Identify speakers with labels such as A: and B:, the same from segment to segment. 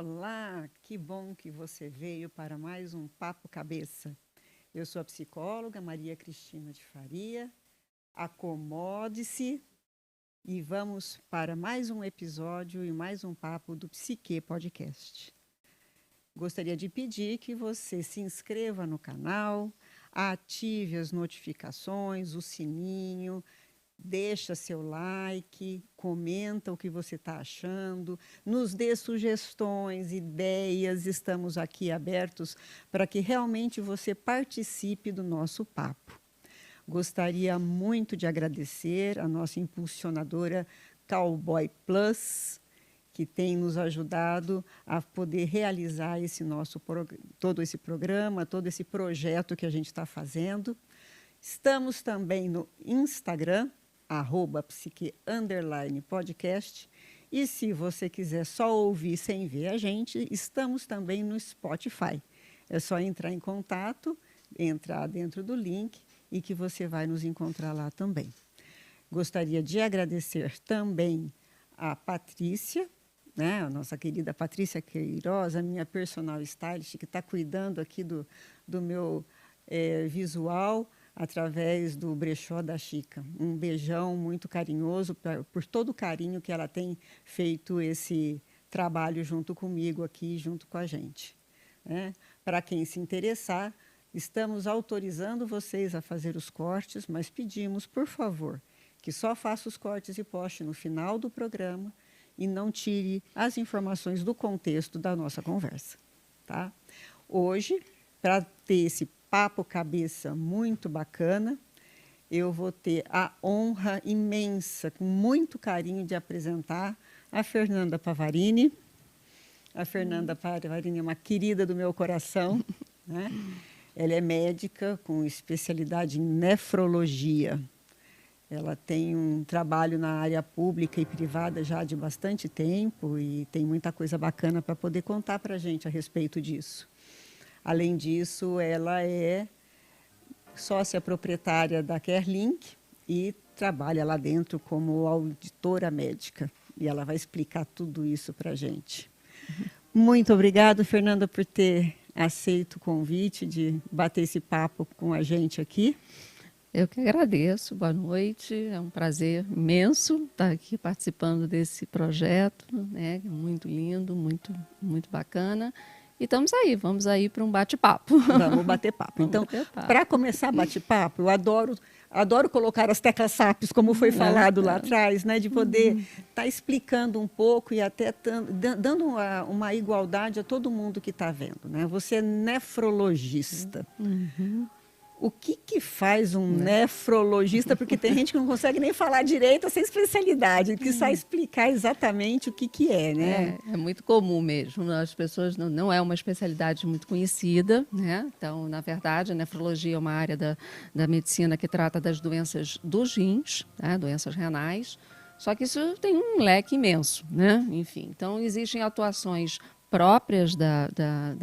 A: Olá, que bom que você veio para mais um Papo Cabeça. Eu sou a psicóloga Maria Cristina de Faria. Acomode-se e vamos para mais um episódio e mais um papo do Psique Podcast. Gostaria de pedir que você se inscreva no canal, ative as notificações, o sininho, deixa seu like, comenta o que você está achando, nos dê sugestões, ideias, estamos aqui abertos para que realmente você participe do nosso papo. Gostaria muito de agradecer a nossa impulsionadora Cowboy Plus, que tem nos ajudado a poder realizar todo esse programa, todo esse projeto que a gente está fazendo. Estamos também no Instagram, @psique_podcast. E se você quiser só ouvir sem ver a gente, estamos também no Spotify. É só entrar em contato, entrar dentro do link e que você vai nos encontrar lá também. Gostaria de agradecer também a Patrícia, né, a nossa querida Patrícia Queiroz, a minha personal stylist, que está cuidando aqui do meu visual, através do Brechó da Chica. Um beijão muito carinhoso por todo o carinho que ela tem feito esse trabalho junto comigo aqui, junto com a gente. Né? Para quem se interessar, estamos autorizando vocês a fazer os cortes, mas pedimos, por favor, que só faça os cortes e poste no final do programa e não tire as informações do contexto da nossa conversa. Tá? Hoje, para ter esse papo cabeça muito bacana, eu vou ter a honra imensa, com muito carinho, de apresentar a Fernanda Pavarini. A Fernanda Pavarini é uma querida do meu coração, né? Ela é médica com especialidade em nefrologia. Ela tem um trabalho na área pública e privada já de bastante tempo e tem muita coisa bacana para poder contar para a gente a respeito disso. Além disso, ela é sócia proprietária da CareLink e trabalha lá dentro como auditora médica. E ela vai explicar tudo isso para a gente. Muito obrigada, Fernanda, por ter aceito o convite de bater esse papo com a gente aqui.
B: Eu que agradeço, boa noite, é um prazer imenso estar aqui participando desse projeto, né? Muito lindo, muito bacana. E vamos aí para um bate-papo.
A: Vamos bater papo. Então, para começar bate-papo, eu adoro colocar as teclas SAPs, como foi falado lá atrás, né? De poder estar explicando um pouco e até dando uma igualdade a todo mundo que está vendo. Né? Você é nefrologista. O que faz um nefrologista? Porque tem gente que não consegue nem falar direito essa especialidade, que só explicar exatamente o que é, né?
B: É muito comum mesmo. As pessoas não é uma especialidade muito conhecida, né? Então, na verdade, a nefrologia é uma área da medicina que trata das doenças dos rins, né? Doenças renais. Só que isso tem um leque imenso, né? Enfim, então existem atuações próprias da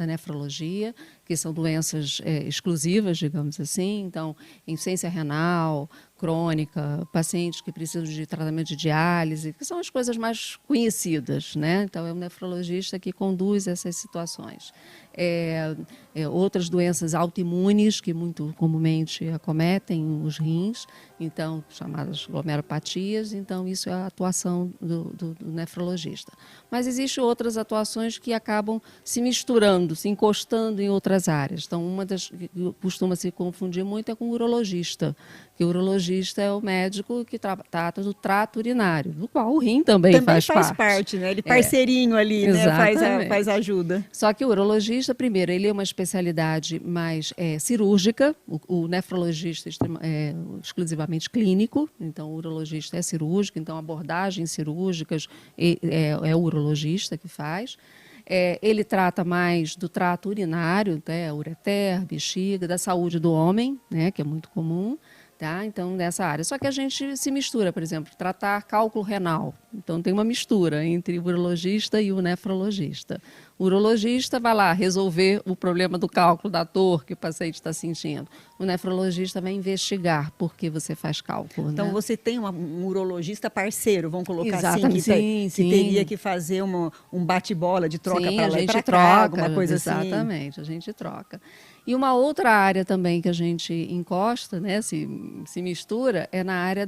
B: nefrologia, que são doenças exclusivas, digamos assim. Então, insuficiência renal crônica, pacientes que precisam de tratamento de diálise, que são as coisas mais conhecidas, né? Então, é o nefrologista que conduz essas situações. Outras doenças autoimunes que muito comumente acometem os rins, então, chamadas glomeropatias, então isso é a atuação do nefrologista. Mas existem outras atuações que acabam se misturando, se encostando em outras áreas. Então, uma das que costuma se confundir muito é com o urologista, que o urologista é o médico que trata do trato urinário, do qual o rim também faz
A: parte, né? Ele parceirinho ali, né? Faz ajuda.
B: Só que o urologista, primeiro, ele é uma especialidade mais cirúrgica, o nefrologista é exclusivamente clínico, então o urologista é cirúrgico, então abordagens cirúrgicas é o urologista que faz. Ele trata mais do trato urinário, ureter, bexiga, da saúde do homem, né, que é muito comum. Tá? Então, nessa área. Só que a gente se mistura, por exemplo, tratar cálculo renal. Então, tem uma mistura entre o urologista e o nefrologista. O urologista vai lá resolver o problema do cálculo, da dor que o paciente está sentindo. O nefrologista vai investigar por que você faz cálculo.
A: Então,
B: né?
A: você tem um urologista parceiro, vamos colocar
B: Exatamente.
A: assim,
B: Sim.
A: que teria que fazer um bate-bola de troca para lá e para cá,
B: troca,
A: alguma coisa assim.
B: Exatamente, a gente troca. E uma outra área também que a gente encosta, né, se mistura, é na área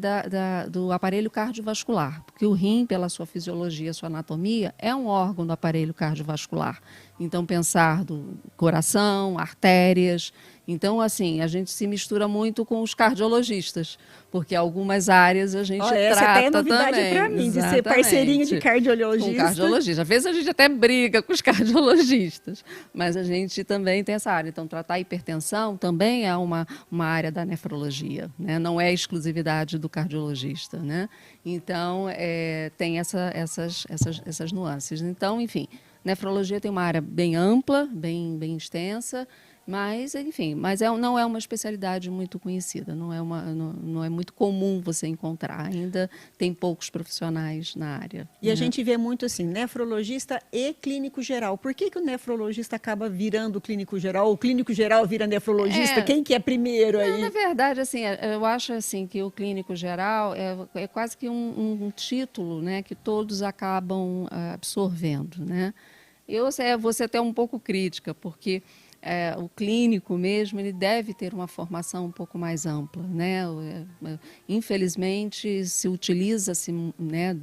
B: do aparelho cardiovascular, porque o rim, pela sua fisiologia, sua anatomia, é um órgão do aparelho cardiovascular. Então, pensar do coração, artérias. Então, assim, a gente se mistura muito com os cardiologistas, porque algumas áreas a gente
A: Olha, essa
B: trata
A: até é novidade para mim, de ser parceirinho de cardiologista.
B: Com cardiologista. Às vezes a gente até briga com os cardiologistas, mas a gente também tem essa área. Então, tratar a hipertensão também é uma área da nefrologia, né? Não é exclusividade do cardiologista, né? Então, tem essas nuances. Então, enfim, nefrologia tem uma área bem ampla, bem extensa, mas, enfim, não é uma especialidade muito conhecida, não é muito comum você encontrar, ainda tem poucos profissionais na área.
A: E a gente vê muito assim, nefrologista e clínico geral. Por que o nefrologista acaba virando clínico geral, ou o clínico geral vira nefrologista? Quem que é primeiro aí?
B: Na verdade, assim, eu acho assim, que o clínico geral é quase que um título, né, que todos acabam absorvendo, né? Eu vou ser até um pouco crítica, porque o clínico mesmo, ele deve ter uma formação um pouco mais ampla, né? Infelizmente, se utiliza-se, né,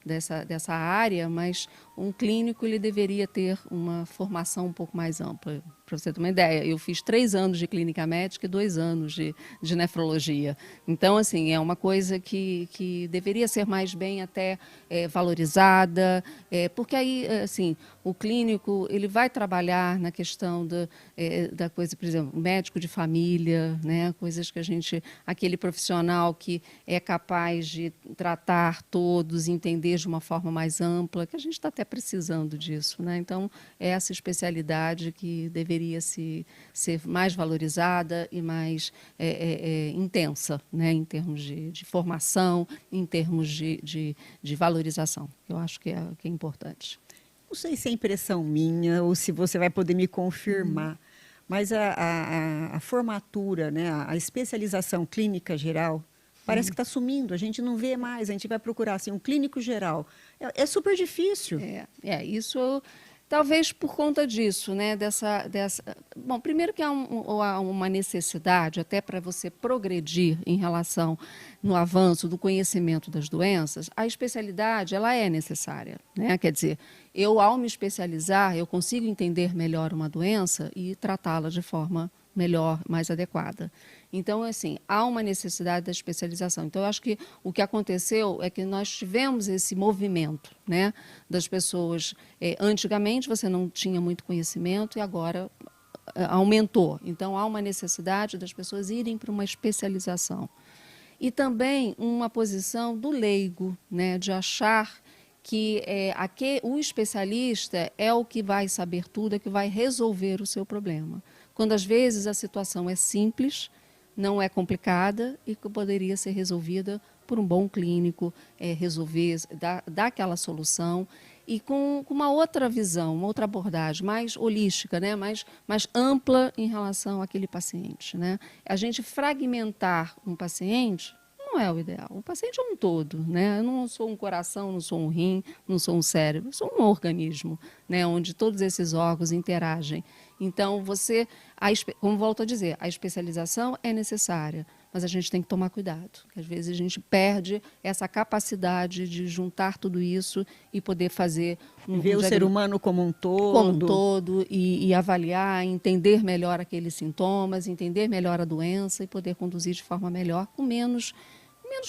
B: dessa área, mas um clínico ele deveria ter uma formação um pouco mais ampla. Para você ter uma ideia, eu fiz 3 anos de clínica médica e 2 anos de nefrologia. Então, assim, é uma coisa que deveria ser mais bem até valorizada, porque aí, assim, o clínico ele vai trabalhar na questão da coisa, por exemplo, médico de família, né, coisas que aquele profissional que é capaz de tratar todos, entender de uma forma mais ampla, que a gente está até precisando disso, né? Então, é essa especialidade que deveria ser mais valorizada e mais intensa, né, em termos de formação, em termos de valorização. Eu acho que é importante.
A: Não sei se é impressão minha ou se você vai poder me confirmar, mas a formatura, né, a especialização clínica geral, parece que está sumindo, a gente não vê mais, a gente vai procurar assim, um clínico geral. É super difícil.
B: Isso... Talvez por conta disso, né? Bom, primeiro que há uma necessidade, até para você progredir em relação no avanço do conhecimento das doenças, a especialidade ela é necessária, né? Quer dizer, ao me especializar, eu consigo entender melhor uma doença e tratá-la de forma melhor, mais adequada. Então, assim, há uma necessidade da especialização. Então, eu acho que o que aconteceu é que nós tivemos esse movimento, né, das pessoas. Antigamente, você não tinha muito conhecimento e agora aumentou. Então, há uma necessidade das pessoas irem para uma especialização. E também uma posição do leigo, né, de achar que o especialista é o que vai saber tudo, é que vai resolver o seu problema. Quando, às vezes, a situação é simples, não é complicada e que poderia ser resolvida por um bom clínico, dar aquela solução e com uma outra visão, uma outra abordagem, mais holística, né? mais ampla em relação àquele paciente, né? A gente fragmentar um paciente não é o ideal. O paciente é um todo, né? Eu não sou um coração, não sou um rim, não sou um cérebro, eu sou um organismo, né? Onde todos esses órgãos interagem. Então, como volto a dizer, a especialização é necessária, mas a gente tem que tomar cuidado, porque às vezes a gente perde essa capacidade de juntar tudo isso e poder fazer
A: ver o ser humano como um todo.
B: E avaliar, entender melhor aqueles sintomas, entender melhor a doença e poder conduzir de forma melhor, com menos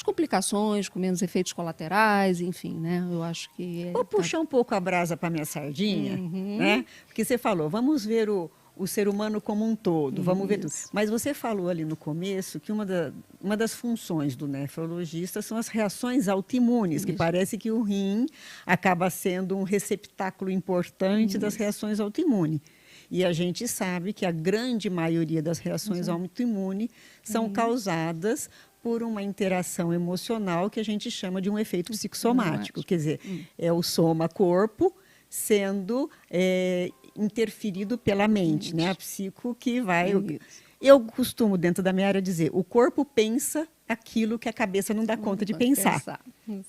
B: complicações, com menos efeitos colaterais, enfim, né? Eu acho que...
A: Vou puxar um pouco a brasa para minha sardinha, né? Porque você falou, vamos ver o ser humano como um todo, vamos ver tudo. Mas você falou ali no começo que uma das funções do nefrologista são as reações autoimunes, que parece que o rim acaba sendo um receptáculo importante das reações autoimunes. E a gente sabe que a grande maioria das reações autoimunes são causadas por uma interação emocional que a gente chama de um efeito psicossomático. Quer dizer, é o soma-corpo sendo interferido pela mente, né? A psico que vai... Eu costumo, dentro da minha área, dizer, o corpo pensa aquilo que a cabeça não dá conta de pensar.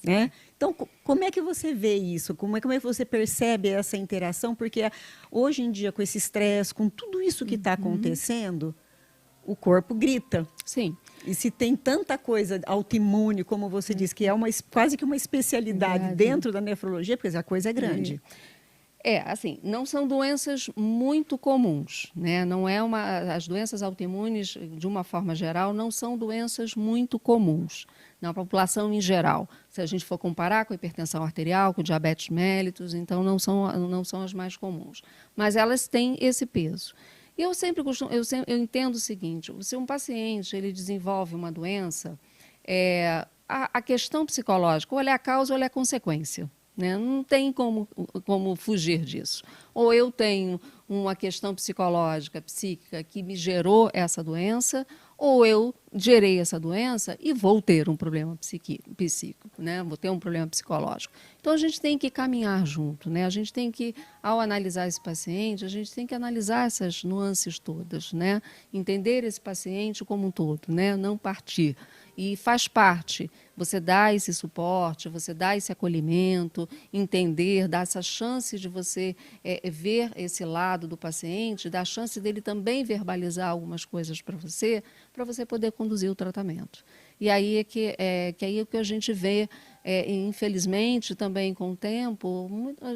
A: Né? Então, como é que você vê isso? Como é que você percebe essa interação? Porque hoje em dia, com esse estresse, com tudo isso que está acontecendo, o corpo grita.
B: Sim.
A: E se tem tanta coisa autoimune, como você disse, que é quase que uma especialidade dentro da nefrologia, porque a coisa é grande.
B: Assim, não são doenças muito comuns, né? Não é as doenças autoimunes, de uma forma geral, não são doenças muito comuns na população em geral. Se a gente for comparar com a hipertensão arterial, com o diabetes mellitus, então não são as mais comuns. Mas elas têm esse peso. E eu entendo o seguinte: se um paciente ele desenvolve uma doença, a questão psicológica, ou ela é a causa ou ela é a consequência. Né? Não tem como fugir disso. Ou eu tenho uma questão psicológica, psíquica, que me gerou essa doença, ou eu gerei essa doença e vou ter um problema psíquico, né? Vou ter um problema psicológico. Então, a gente tem que caminhar junto, né? A gente tem que, ao analisar esse paciente, a gente tem que analisar essas nuances todas, né? Entender esse paciente como um todo, né? Não partir. E faz parte você dar esse suporte, você dar esse acolhimento, entender, dar essa chance de você ver esse lado do paciente, dar a chance dele também verbalizar algumas coisas para você poder conduzir o tratamento. E aí é que a gente vê, infelizmente, também com o tempo,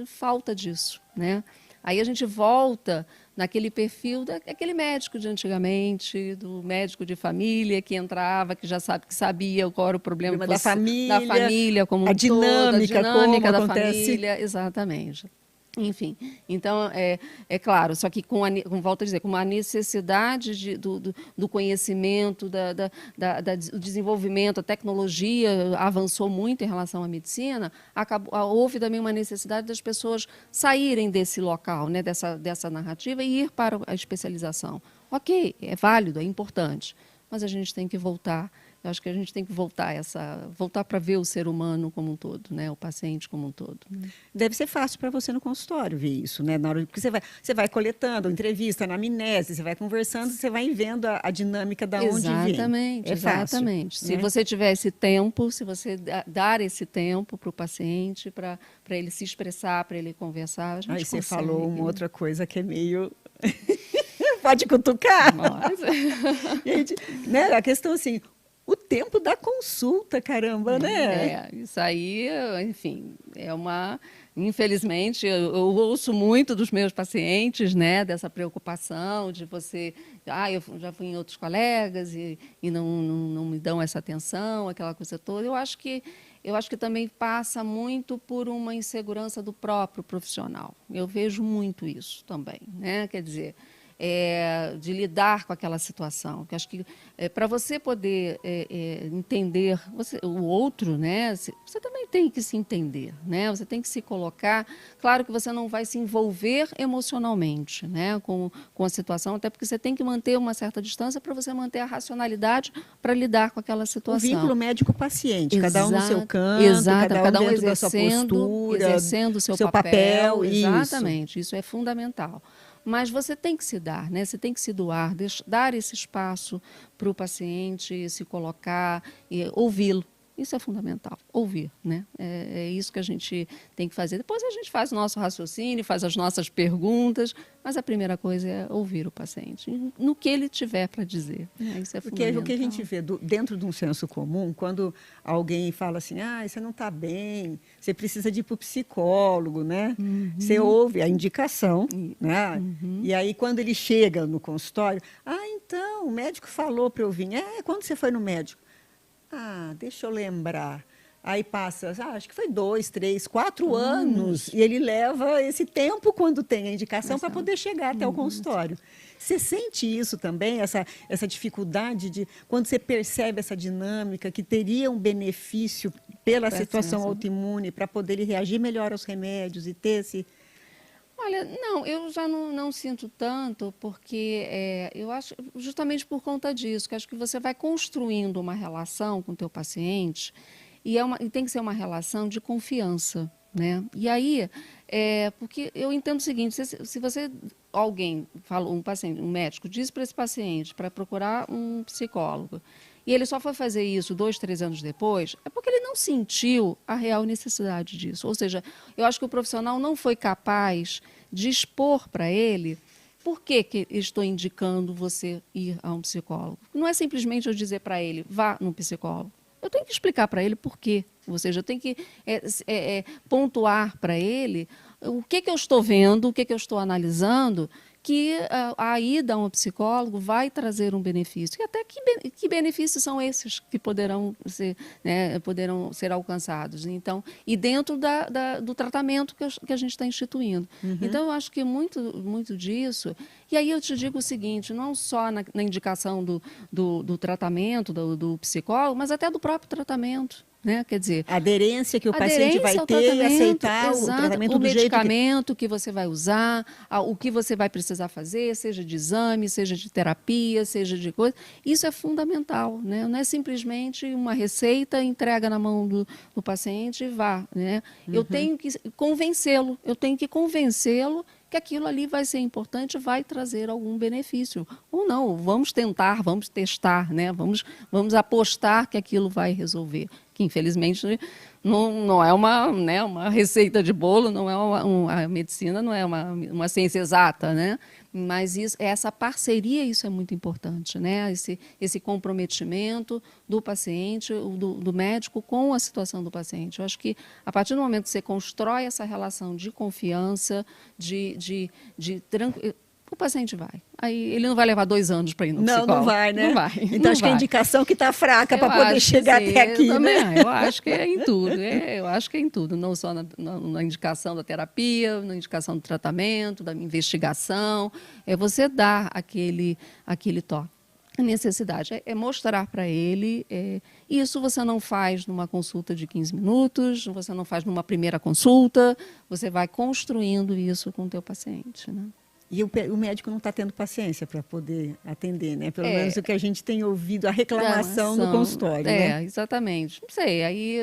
B: falta disso, né? Aí a gente volta naquele perfil daquele médico de antigamente, do médico de família que entrava, que já sabia qual era o problema
A: da família
B: como
A: a dinâmica como
B: da
A: acontece.
B: família, exatamente. Enfim, então, claro, só que volto a dizer, com a necessidade do conhecimento, do desenvolvimento, a tecnologia avançou muito em relação à medicina, houve também uma necessidade das pessoas saírem desse local, né, dessa narrativa e ir para a especialização. Ok, é válido, é importante, mas a gente tem que voltar. Eu acho que a gente tem que voltar para ver o ser humano como um todo, né? O paciente como um todo. Né?
A: Deve ser fácil para você no consultório ver isso, né? Na hora, porque você vai coletando entrevista, anamnese, você vai conversando, você vai vendo a dinâmica da onde vem.
B: Exatamente, exatamente.
A: Fácil,
B: se você tiver esse tempo, se você dar esse tempo para o paciente, para ele se expressar, para ele conversar, a gente
A: Aí você
B: consegue.
A: falou uma outra coisa que é meio... Pode cutucar? Gente, né? A questão assim... O tempo da consulta, caramba, né?
B: Isso aí, enfim, infelizmente, eu ouço muito dos meus pacientes, né, dessa preocupação de você... eu já fui em outros colegas e não me dão essa atenção, aquela coisa toda. Eu acho que também passa muito por uma insegurança do próprio profissional. Eu vejo muito isso também, né? Quer dizer... de lidar com aquela situação. Que acho que para você poder entender o outro, né, você também tem que se entender, né? Você tem que se colocar. Claro que você não vai se envolver emocionalmente, né, com a situação, até porque você tem que manter uma certa distância para você manter a racionalidade para lidar com aquela situação.
A: O vínculo médico-paciente, cada um no seu canto, cada um
B: exercendo o seu papel. Exatamente, isso é fundamental. Mas você tem que se dar, né? Você tem que se doar, dar esse espaço para o paciente se colocar e ouvi-lo. Isso é fundamental, ouvir, né? É isso que a gente tem que fazer. Depois a gente faz o nosso raciocínio, faz as nossas perguntas, mas a primeira coisa é ouvir o paciente, no que ele tiver para dizer. Né? Isso é fundamental.
A: Porque o que a gente vê dentro de um senso comum, quando alguém fala assim, você não está bem, você precisa de ir para o psicólogo, né? Você ouve a indicação, né? E aí, quando ele chega no consultório, então, o médico falou para eu vir. Quando você foi no médico? Deixa eu lembrar. Aí passa, acho que foi 2, 3, 4 anos. E ele leva esse tempo quando tem a indicação para poder chegar até o consultório. Você sente isso também, essa dificuldade de quando você percebe essa dinâmica que teria um benefício pela situação autoimune para poder reagir melhor aos remédios e ter esse...
B: Olha, não, eu já não sinto tanto, porque eu acho, justamente por conta disso, que acho que você vai construindo uma relação com o teu paciente e tem que ser uma relação de confiança, né? E aí, porque eu entendo o seguinte, se você, alguém, fala, um paciente, um médico, diz para esse paciente para procurar um psicólogo, e ele só foi fazer isso 2, 3 anos depois, é porque ele não sentiu a real necessidade disso. Ou seja, eu acho que o profissional não foi capaz de expor para ele por que estou indicando você ir a um psicólogo. Não é simplesmente eu dizer para ele, vá num psicólogo. Eu tenho que explicar para ele por quê. Ou seja, eu tenho que pontuar para ele o que eu estou vendo, o que eu estou analisando, que a ida a um psicólogo vai trazer um benefício. E até que benefícios são esses que poderão ser alcançados. Então, e dentro do tratamento que a gente está instituindo.
A: Uhum.
B: Então, eu acho que muito disso. E aí eu te digo o seguinte, não só na indicação do tratamento, do psicólogo, mas até do próprio tratamento. Né? Quer dizer,
A: a aderência que o paciente vai ter e aceitar o tratamento do jeito que...
B: O medicamento que você vai usar, o que você vai precisar fazer, seja de exame, seja de terapia, seja de coisa. Isso é fundamental, né? Não é simplesmente uma receita, entrega na mão do paciente e vá, né?
A: Uhum.
B: Eu tenho que convencê-lo que aquilo ali vai ser importante, vai trazer algum benefício. Ou não, vamos tentar, vamos testar, né? Vamos apostar que aquilo vai resolver. Que, infelizmente, não é uma receita de bolo, não é a medicina não é uma ciência exata, né? Mas essa parceria, isso é muito importante, né? Esse comprometimento do paciente, do médico com a situação do paciente. Eu acho que, a partir do momento que você constrói essa relação de confiança, de tranquilidade, o paciente vai. Aí ele não vai levar 2 anos para ir no psicólogo.
A: Não vai, né?
B: Não vai.
A: Então
B: não
A: acho que a indicação que está fraca para poder chegar
B: sim,
A: até aqui, né?
B: Eu acho que é em tudo. Eu acho que é em tudo. Não só na indicação da terapia, na indicação do tratamento, da investigação. É você dar aquele toque. A necessidade é mostrar para ele. Isso você não faz numa consulta de 15 minutos, você não faz numa primeira consulta, você vai construindo isso com o teu paciente, né?
A: E o médico não está tendo paciência para poder atender, né? Pelo menos o que a gente tem ouvido, a reclamação no consultório, né?
B: Exatamente. Não sei, aí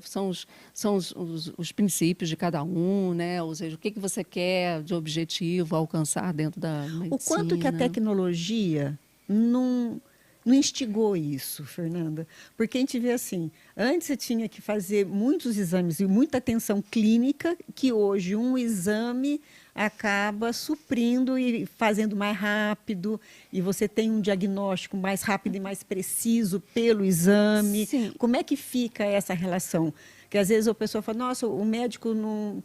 B: são os princípios de cada um, né? Ou seja, o que você quer de objetivo alcançar dentro da medicina.
A: O quanto que a tecnologia não instigou isso, Fernanda? Porque a gente vê assim, antes você tinha que fazer muitos exames e muita atenção clínica, que hoje um exame acaba suprindo e fazendo mais rápido, e você tem um diagnóstico mais rápido e mais preciso pelo exame.
B: Sim.
A: Como é que fica essa relação? Que às vezes a pessoa fala, nossa, o médico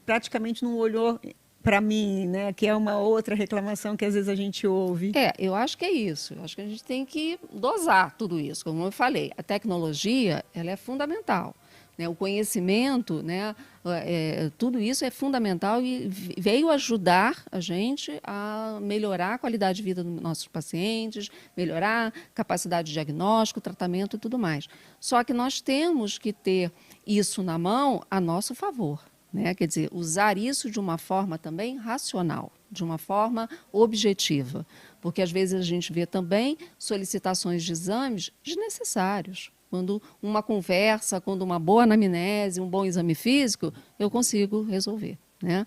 A: praticamente não olhou para mim, né? Que é uma outra reclamação que às vezes a gente ouve.
B: Eu acho que é isso. Eu acho que a gente tem que dosar tudo isso. Como eu falei, a tecnologia ela é fundamental. Né? O conhecimento, né? Tudo isso é fundamental e veio ajudar a gente a melhorar a qualidade de vida dos nossos pacientes, melhorar a capacidade de diagnóstico, tratamento e tudo mais. Só que nós temos que ter isso na mão a nosso favor. Né? Quer dizer, usar isso de uma forma também racional, de uma forma objetiva. Porque, às vezes, a gente vê também solicitações de exames desnecessários. Quando uma conversa, quando uma boa anamnese, um bom exame físico, eu consigo resolver. Né?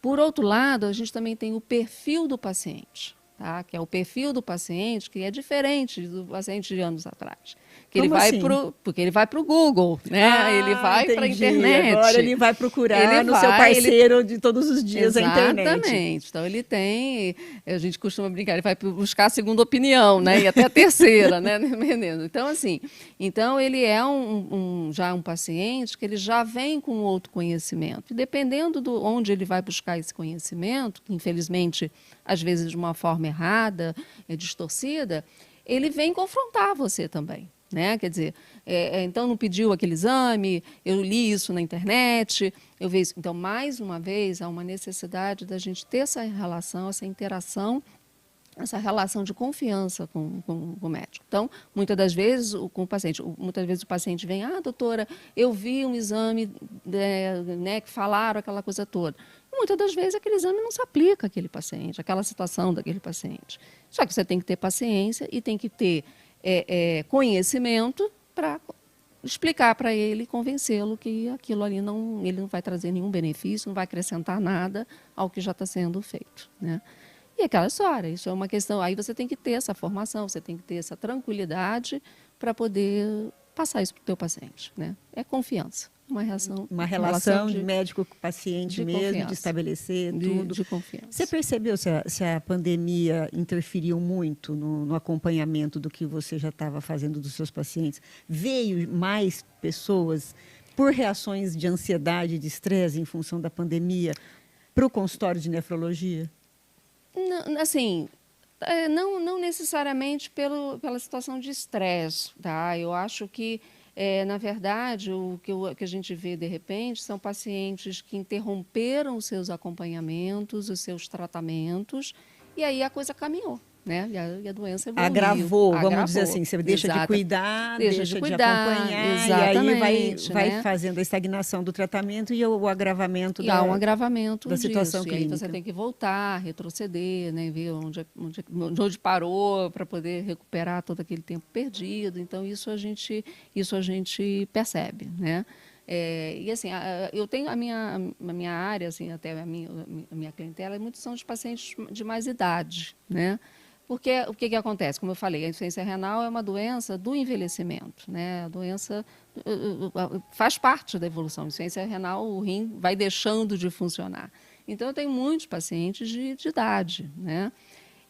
B: Por outro lado, a gente também tem o perfil do paciente. Tá? Que é o perfil do paciente que é diferente do paciente de anos atrás. Que ele vai porque ele vai para o Google, né? Ele vai para a internet.
A: Agora ele vai procurar seu parceiro de todos os dias, a internet.
B: Exatamente. Então ele tem, a gente costuma brincar, ele vai buscar a segunda opinião, né? E até a terceira, né? Então, assim, ele é já um paciente que ele já vem com outro conhecimento. E dependendo de onde ele vai buscar esse conhecimento, que infelizmente, às vezes de uma forma errada, distorcida, ele vem confrontar você também. Né? Quer dizer, então não pediu aquele exame, eu li isso na internet, eu vi isso. Então, mais uma vez, há uma necessidade da gente ter essa relação, essa interação, essa relação de confiança com o médico. Então, muitas vezes o paciente vem, doutora, eu vi um exame, né, que falaram aquela coisa toda. muitas das vezes aquele exame não se aplica àquele paciente, àquela situação daquele paciente. Só que você tem que ter paciência e tem que ter conhecimento para explicar para ele, convencê-lo que aquilo ali ele não vai trazer nenhum benefício, não vai acrescentar nada ao que já está sendo feito, né? E aquela história, isso é uma questão, aí você tem que ter essa formação, você tem que ter essa tranquilidade para poder passar isso para o teu paciente, né? É confiança,
A: uma relação de médico com paciente
B: de
A: mesmo,
B: confiança,
A: de estabelecer tudo.
B: de confiança.
A: Você percebeu se a pandemia interferiu muito no acompanhamento do que você já estava fazendo dos seus pacientes? Veio mais pessoas por reações de ansiedade, de estresse em função da pandemia para o consultório de nefrologia?
B: Não, assim, não necessariamente pela situação de estresse, tá? Eu acho que, na verdade, o que a gente vê, de repente, são pacientes que interromperam os seus acompanhamentos, os seus tratamentos, e aí a coisa caminhou, né? E a doença evoluiu.
A: Agravou, vamos dizer assim, você deixa de cuidar, deixa de acompanhar,
B: exatamente,
A: e aí vai
B: né?
A: fazendo a estagnação do tratamento e o agravamento
B: há um agravamento
A: da situação
B: disso.
A: clínica.
B: E aí você tem que voltar, retroceder, né? Ver onde parou para poder recuperar todo aquele tempo perdido. Então, isso a gente percebe, né? E assim, eu tenho a minha área, assim, até a minha clientela, muitos são de pacientes de mais idade, né? Porque o que acontece? Como eu falei, a insuficiência renal é uma doença do envelhecimento, né? A doença faz parte da evolução. A insuficiência renal, o rim vai deixando de funcionar. Então, eu tenho muitos pacientes de idade, né?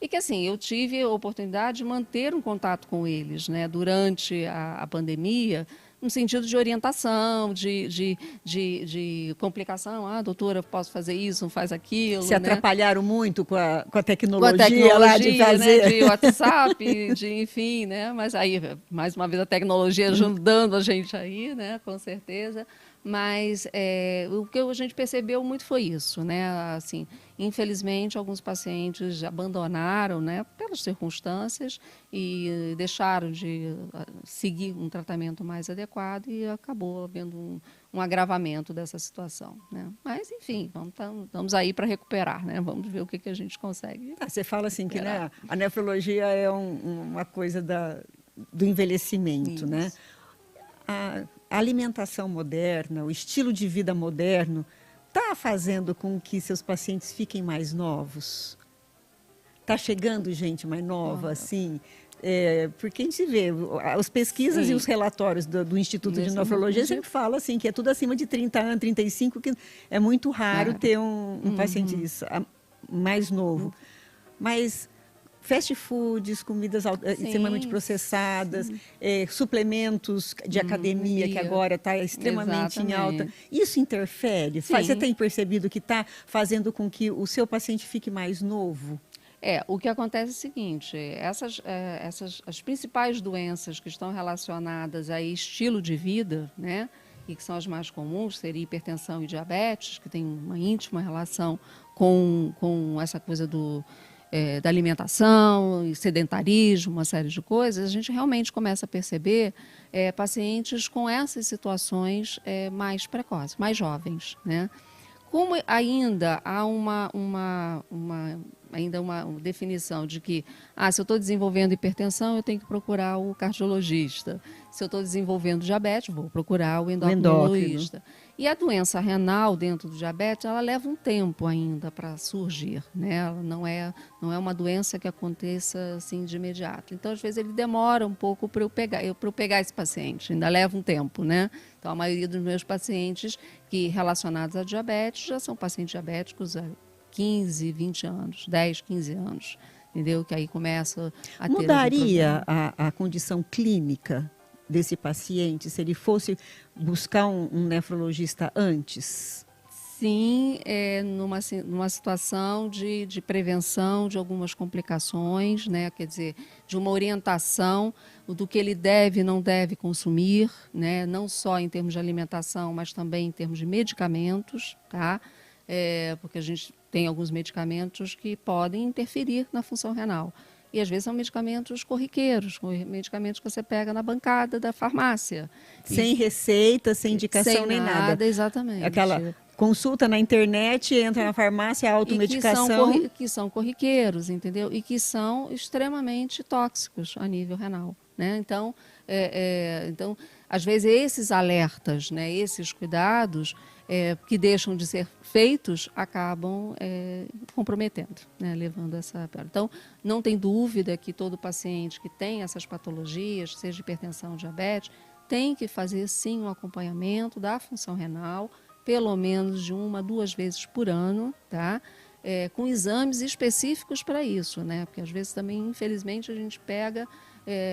B: E que, assim, eu tive a oportunidade de manter um contato com eles, né? Durante a pandemia, no sentido de orientação, de complicação. Ah, doutora, posso fazer isso, não faz aquilo.
A: Se
B: né?
A: atrapalharam muito com a
B: Com a
A: tecnologia
B: tecnologia
A: lá de fazer.
B: né? De WhatsApp, enfim, né? Mas aí, mais uma vez, a tecnologia ajudando a gente aí, né? Com certeza. Mas o que a gente percebeu muito foi isso, né? Assim, infelizmente, alguns pacientes abandonaram, né, pelas circunstâncias e deixaram de seguir um tratamento mais adequado e acabou havendo um agravamento dessa situação, né? Mas, enfim, estamos aí para recuperar, né? Vamos ver o que a gente consegue.
A: Você fala assim que, né, a nefrologia é uma coisa do envelhecimento, né? A alimentação moderna, o estilo de vida moderno, está fazendo com que seus pacientes fiquem mais novos? Está chegando gente mais nova, assim? Porque a gente vê, as pesquisas e os relatórios do Instituto de Nefrologia sempre falam assim, que é tudo acima de 30 anos, 35, que é muito raro ter um paciente mais novo. Mas fast foods, comidas extremamente processadas, suplementos de academia, que agora está extremamente em alta. Isso interfere? Você tem percebido que está fazendo com que o seu paciente fique mais novo?
B: O que acontece é o seguinte, as principais doenças que estão relacionadas a estilo de vida, né, e que são as mais comuns, seria hipertensão e diabetes, que tem uma íntima relação com essa coisa da alimentação, e sedentarismo, uma série de coisas, a gente realmente começa a perceber pacientes com essas situações mais precoces, mais jovens, né? Como ainda há uma definição de que, se eu estou desenvolvendo hipertensão, eu tenho que procurar o cardiologista. Se eu estou desenvolvendo diabetes, vou procurar o endocrinologista. E a doença renal dentro do diabetes, ela leva um tempo ainda para surgir, né? Ela não é uma doença que aconteça assim de imediato. Então, às vezes, ele demora um pouco para eu pegar esse paciente, ainda leva um tempo, né? Então, a maioria dos meus pacientes relacionados a diabetes já são pacientes diabéticos há 15, 20 anos, 10, 15 anos, entendeu? Que aí começa a ter...
A: Mudaria a condição clínica desse paciente se ele fosse buscar um nefrologista antes?
B: Sim, numa situação de prevenção de algumas complicações, né? Quer dizer, de uma orientação do que ele deve e não deve consumir, né? Não só em termos de alimentação, mas também em termos de medicamentos, tá? Porque a gente tem alguns medicamentos que podem interferir na função renal. E, às vezes, são medicamentos corriqueiros, medicamentos que você pega na bancada da farmácia.
A: Sem receita, sem indicação, nem nada.
B: Exatamente.
A: consulta na internet, entra na farmácia, automedicação.
B: Que são corriqueiros, entendeu? E que são extremamente tóxicos a nível renal, né? Então, então, às vezes, esses alertas, né, esses cuidados que deixam de ser feitos acabam comprometendo, né, levando essa... Então, não tem dúvida que todo paciente que tem essas patologias, seja hipertensão, diabetes, tem que fazer, sim, um acompanhamento da função renal, pelo menos de 1 a 2 vezes por ano, tá? Com exames específicos para isso, né? Porque às vezes também, infelizmente, a gente pega,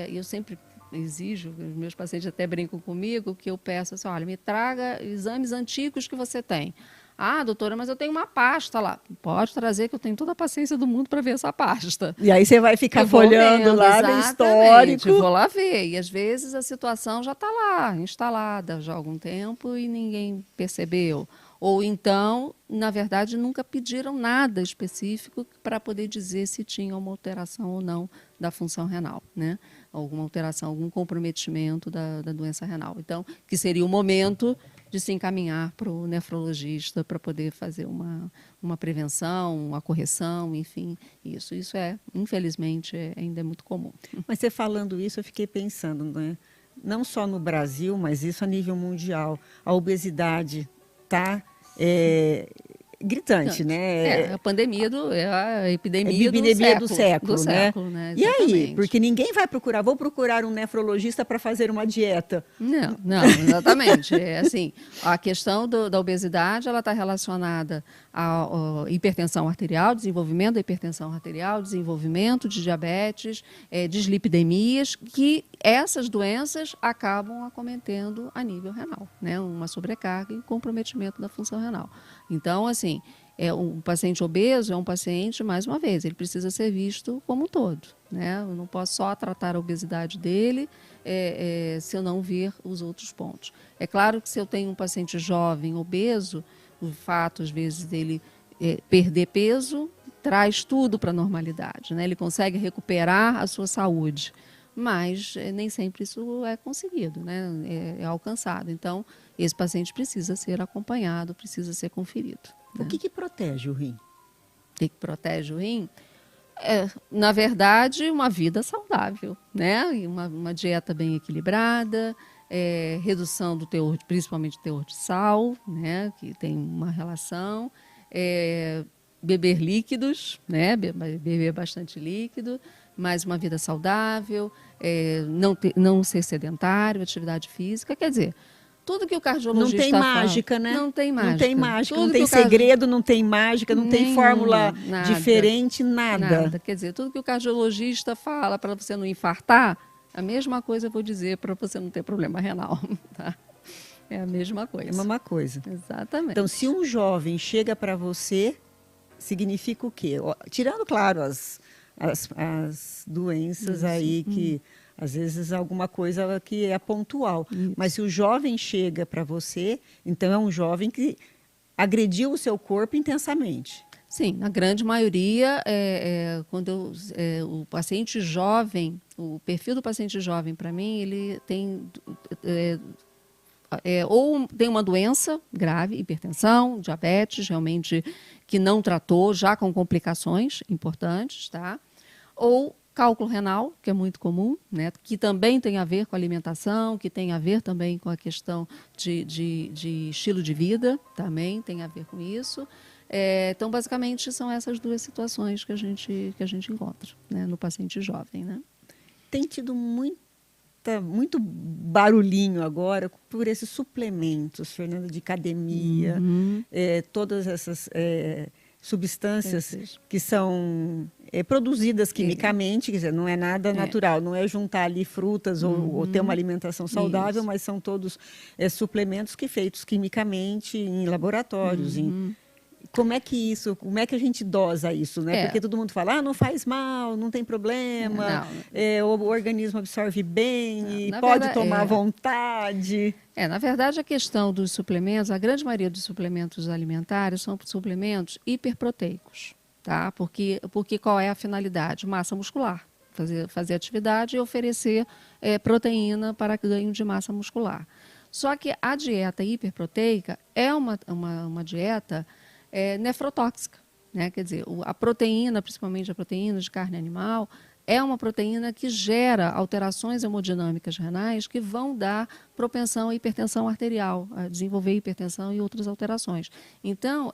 B: eu sempre exijo, os meus pacientes até brincam comigo, que eu peço assim, olha, me traga exames antigos que você tem. Ah, doutora, mas eu tenho uma pasta lá. Pode trazer, que eu tenho toda a paciência do mundo para ver essa pasta.
A: E aí você vai ficar folhando lá no histórico.
B: Eu vou lá ver. E às vezes a situação já está lá, instalada já há algum tempo e ninguém percebeu. Ou então, na verdade, nunca pediram nada específico para poder dizer se tinha uma alteração ou não da função renal, né? Alguma alteração, algum comprometimento da doença renal. Então, que seria o momento de se encaminhar para o nefrologista para poder fazer uma prevenção, uma correção, enfim, isso. Isso infelizmente, ainda é muito comum.
A: Mas você falando isso, eu fiquei pensando, né? Não só no Brasil, mas isso a nível mundial. A obesidade está gritante, né?
B: A pandemia, a epidemia
A: do século, né? E aí? Porque ninguém vai procurar, vou procurar um nefrologista para fazer uma dieta.
B: Não, exatamente. Assim, a questão da obesidade, ela está relacionada à hipertensão arterial, desenvolvimento da hipertensão arterial, desenvolvimento de diabetes, dislipidemias, que essas doenças acabam acometendo a nível renal, né? Uma sobrecarga e comprometimento da função renal. Então, assim, um paciente obeso é um paciente, mais uma vez, ele precisa ser visto como um todo, né? Eu não posso só tratar a obesidade dele se eu não ver os outros pontos. É claro que se eu tenho um paciente jovem, obeso, o fato, às vezes, dele perder peso traz tudo para a normalidade, né? Ele consegue recuperar a sua saúde, mas nem sempre isso é conseguido, né? É alcançado. Então, esse paciente precisa ser acompanhado, precisa ser conferido.
A: O que protege o rim?
B: O que protege o rim? Na verdade, uma vida saudável, né? E uma dieta bem equilibrada, redução do teor, principalmente do teor de sal, né? Que tem uma relação, beber líquidos, né? Beber bastante líquido, mas uma vida saudável, não ser sedentário, atividade física, quer dizer, tudo que o cardiologista
A: não tem mágica, né?
B: Não tem mágica.
A: Não tem mágica, não tem segredo, não tem mágica, não tem fórmula diferente, nada.
B: Quer dizer, tudo que o cardiologista fala para você não infartar, a mesma coisa eu vou dizer para você não ter problema renal, tá? É a mesma coisa.
A: É a mesma coisa.
B: Exatamente.
A: Então, se um jovem chega para você, significa o quê? Tirando, claro, as doenças aí que... Às vezes, alguma coisa que é pontual. Mas se o jovem chega para você, então é um jovem que agrediu o seu corpo intensamente.
B: Sim, na grande maioria, quando o paciente jovem, o perfil do paciente jovem, para mim, ele tem... ou tem uma doença grave, hipertensão, diabetes, realmente, que não tratou, já com complicações importantes, tá? Ou cálculo renal, que é muito comum, né? Que também tem a ver com alimentação, que tem a ver também com a questão de estilo de vida, também tem a ver com isso. Então, basicamente, são essas duas situações que a gente encontra, né, no paciente jovem, né?
A: Tem tido muito barulhinho agora por esses suplementos, Fernanda, de academia, todas essas... substâncias que são produzidas quimicamente, quer dizer, não é nada natural, não é juntar ali frutas ou ter uma alimentação saudável, mas são todos suplementos feitos quimicamente em laboratórios. Como é que a gente dosa isso, né? Porque todo mundo fala, não faz mal, não tem problema, o organismo absorve bem e pode tomar à vontade.
B: Na verdade, a questão dos suplementos, a grande maioria dos suplementos alimentares são suplementos hiperproteicos, tá? Porque qual é a finalidade? Massa muscular, fazer atividade e oferecer proteína para ganho de massa muscular. Só que a dieta hiperproteica é uma dieta nefrotóxica, né? Quer dizer, a proteína, principalmente a proteína de carne animal, é uma proteína que gera alterações hemodinâmicas renais que vão dar propensão à hipertensão arterial, a desenvolver hipertensão e outras alterações. Então,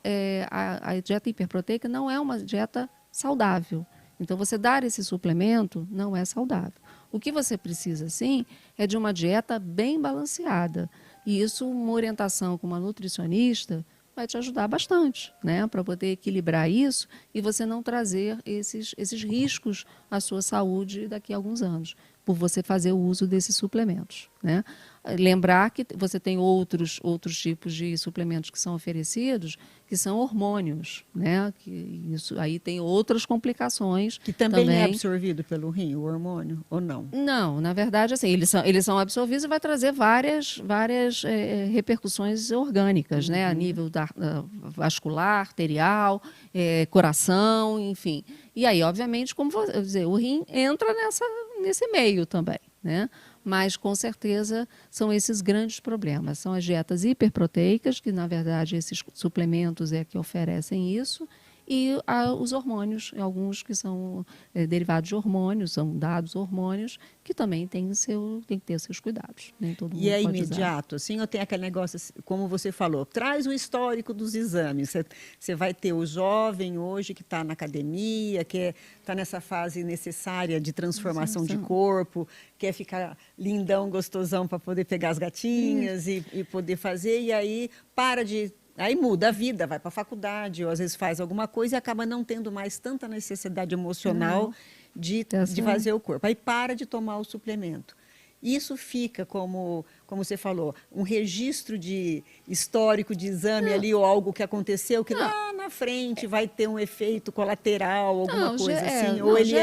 B: a dieta hiperproteica não é uma dieta saudável. Então, você dar esse suplemento não é saudável. O que você precisa, sim, é de uma dieta bem balanceada. E isso, uma orientação com uma nutricionista, vai te ajudar bastante, né, para poder equilibrar isso e você não trazer esses riscos à sua saúde daqui a alguns anos, por você fazer o uso desses suplementos, né? Lembrar que você tem outros tipos de suplementos que são oferecidos, que são hormônios, né? Que isso aí tem outras complicações.
A: Que também é absorvido pelo rim, o hormônio, ou não?
B: Não, na verdade, assim, eles são absorvidos e vai trazer várias repercussões orgânicas, né? A nível vascular, arterial, coração, enfim. E aí, obviamente, como vou dizer, o rim entra nesse meio também, né? Mas, com certeza, são esses grandes problemas. São as dietas hiperproteicas, que, na verdade, esses suplementos que oferecem isso, e os hormônios, alguns que são derivados de hormônios, são dados hormônios, que também tem que ter seus cuidados. Nem todo mundo
A: e é
B: pode
A: imediato, assim, ou tem aquele negócio, como você falou, traz o histórico dos exames. Você vai ter o jovem hoje que está na academia, que está nessa fase necessária de transformação de corpo, quer ficar lindão, gostosão para poder pegar as gatinhas e poder fazer, e aí Aí muda a vida, vai para a faculdade, ou às vezes faz alguma coisa e acaba não tendo mais tanta necessidade emocional de fazer o corpo. Aí para de tomar o suplemento. Isso fica, como você falou, um registro de histórico de exame ali, ou algo que aconteceu, que lá na frente vai ter um efeito colateral, alguma coisa assim, ou ele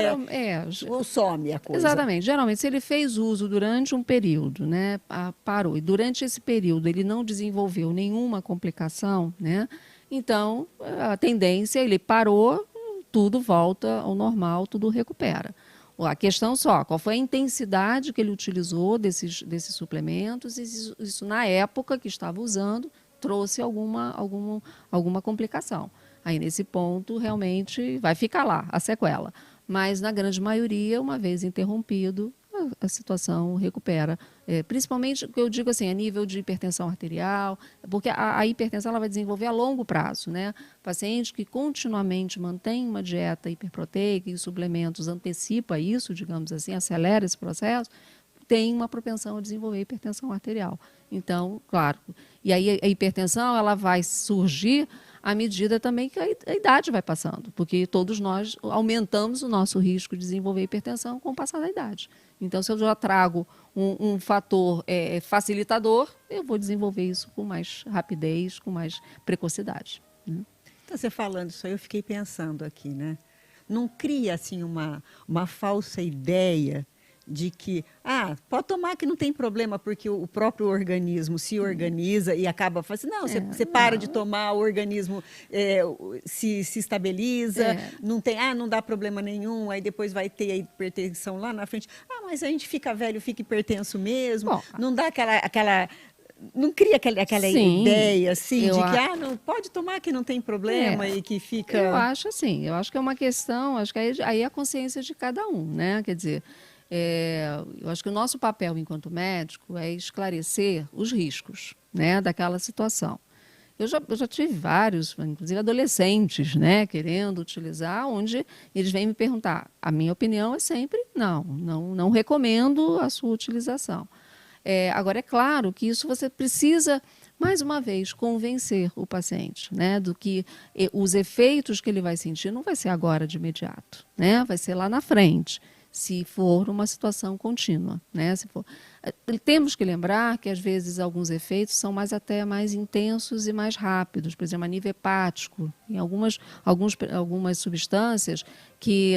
A: ou some a coisa.
B: Exatamente. Geralmente, se ele fez uso durante um período, né, parou, e durante esse período ele não desenvolveu nenhuma complicação, né, então a tendência, ele parou, tudo volta ao normal, tudo recupera. A questão só, qual foi a intensidade que ele utilizou desses suplementos, e isso na época que estava usando, trouxe alguma complicação. Aí, nesse ponto, realmente vai ficar lá, a sequela. Mas, na grande maioria, uma vez interrompido, a situação recupera. Principalmente, eu digo assim, a nível de hipertensão arterial, porque a hipertensão ela vai desenvolver a longo prazo, né? Paciente que continuamente mantém uma dieta hiperproteica e os suplementos antecipa isso, digamos assim, acelera esse processo, tem uma propensão a desenvolver hipertensão arterial. Então, claro, e aí a hipertensão ela vai surgir à medida também que a idade vai passando, porque todos nós aumentamos o nosso risco de desenvolver hipertensão com o passar da idade. Então, se eu já trago um fator facilitador, eu vou desenvolver isso com mais rapidez, com mais precocidade, né?
A: Então, você falando isso aí, eu fiquei pensando aqui, né? Não cria, assim, uma falsa ideia de que, pode tomar que não tem problema, porque o próprio organismo se organiza e acaba fazendo, você para de tomar, o organismo se estabiliza, não dá problema nenhum, aí depois vai ter a hipertensão lá na frente. Mas a gente fica velho, fica hipertenso mesmo, não dá aquela não cria aquela ideia assim de que não pode tomar que não tem problema e que fica...
B: Eu acho assim, eu acho que é uma questão, acho que aí é a consciência de cada um, né? Quer dizer, eu acho que o nosso papel enquanto médico é esclarecer os riscos, né, daquela situação. Eu já tive vários, inclusive adolescentes, né, querendo utilizar, onde eles vêm me perguntar. A minha opinião é sempre não recomendo a sua utilização. Agora, é claro que isso você precisa, mais uma vez, convencer o paciente, né, do que os efeitos que ele vai sentir não vai ser agora de imediato, né, vai ser lá na frente, se for uma situação contínua, né? Temos que lembrar que, às vezes, alguns efeitos são até mais intensos e mais rápidos, por exemplo, a nível hepático, em algumas substâncias que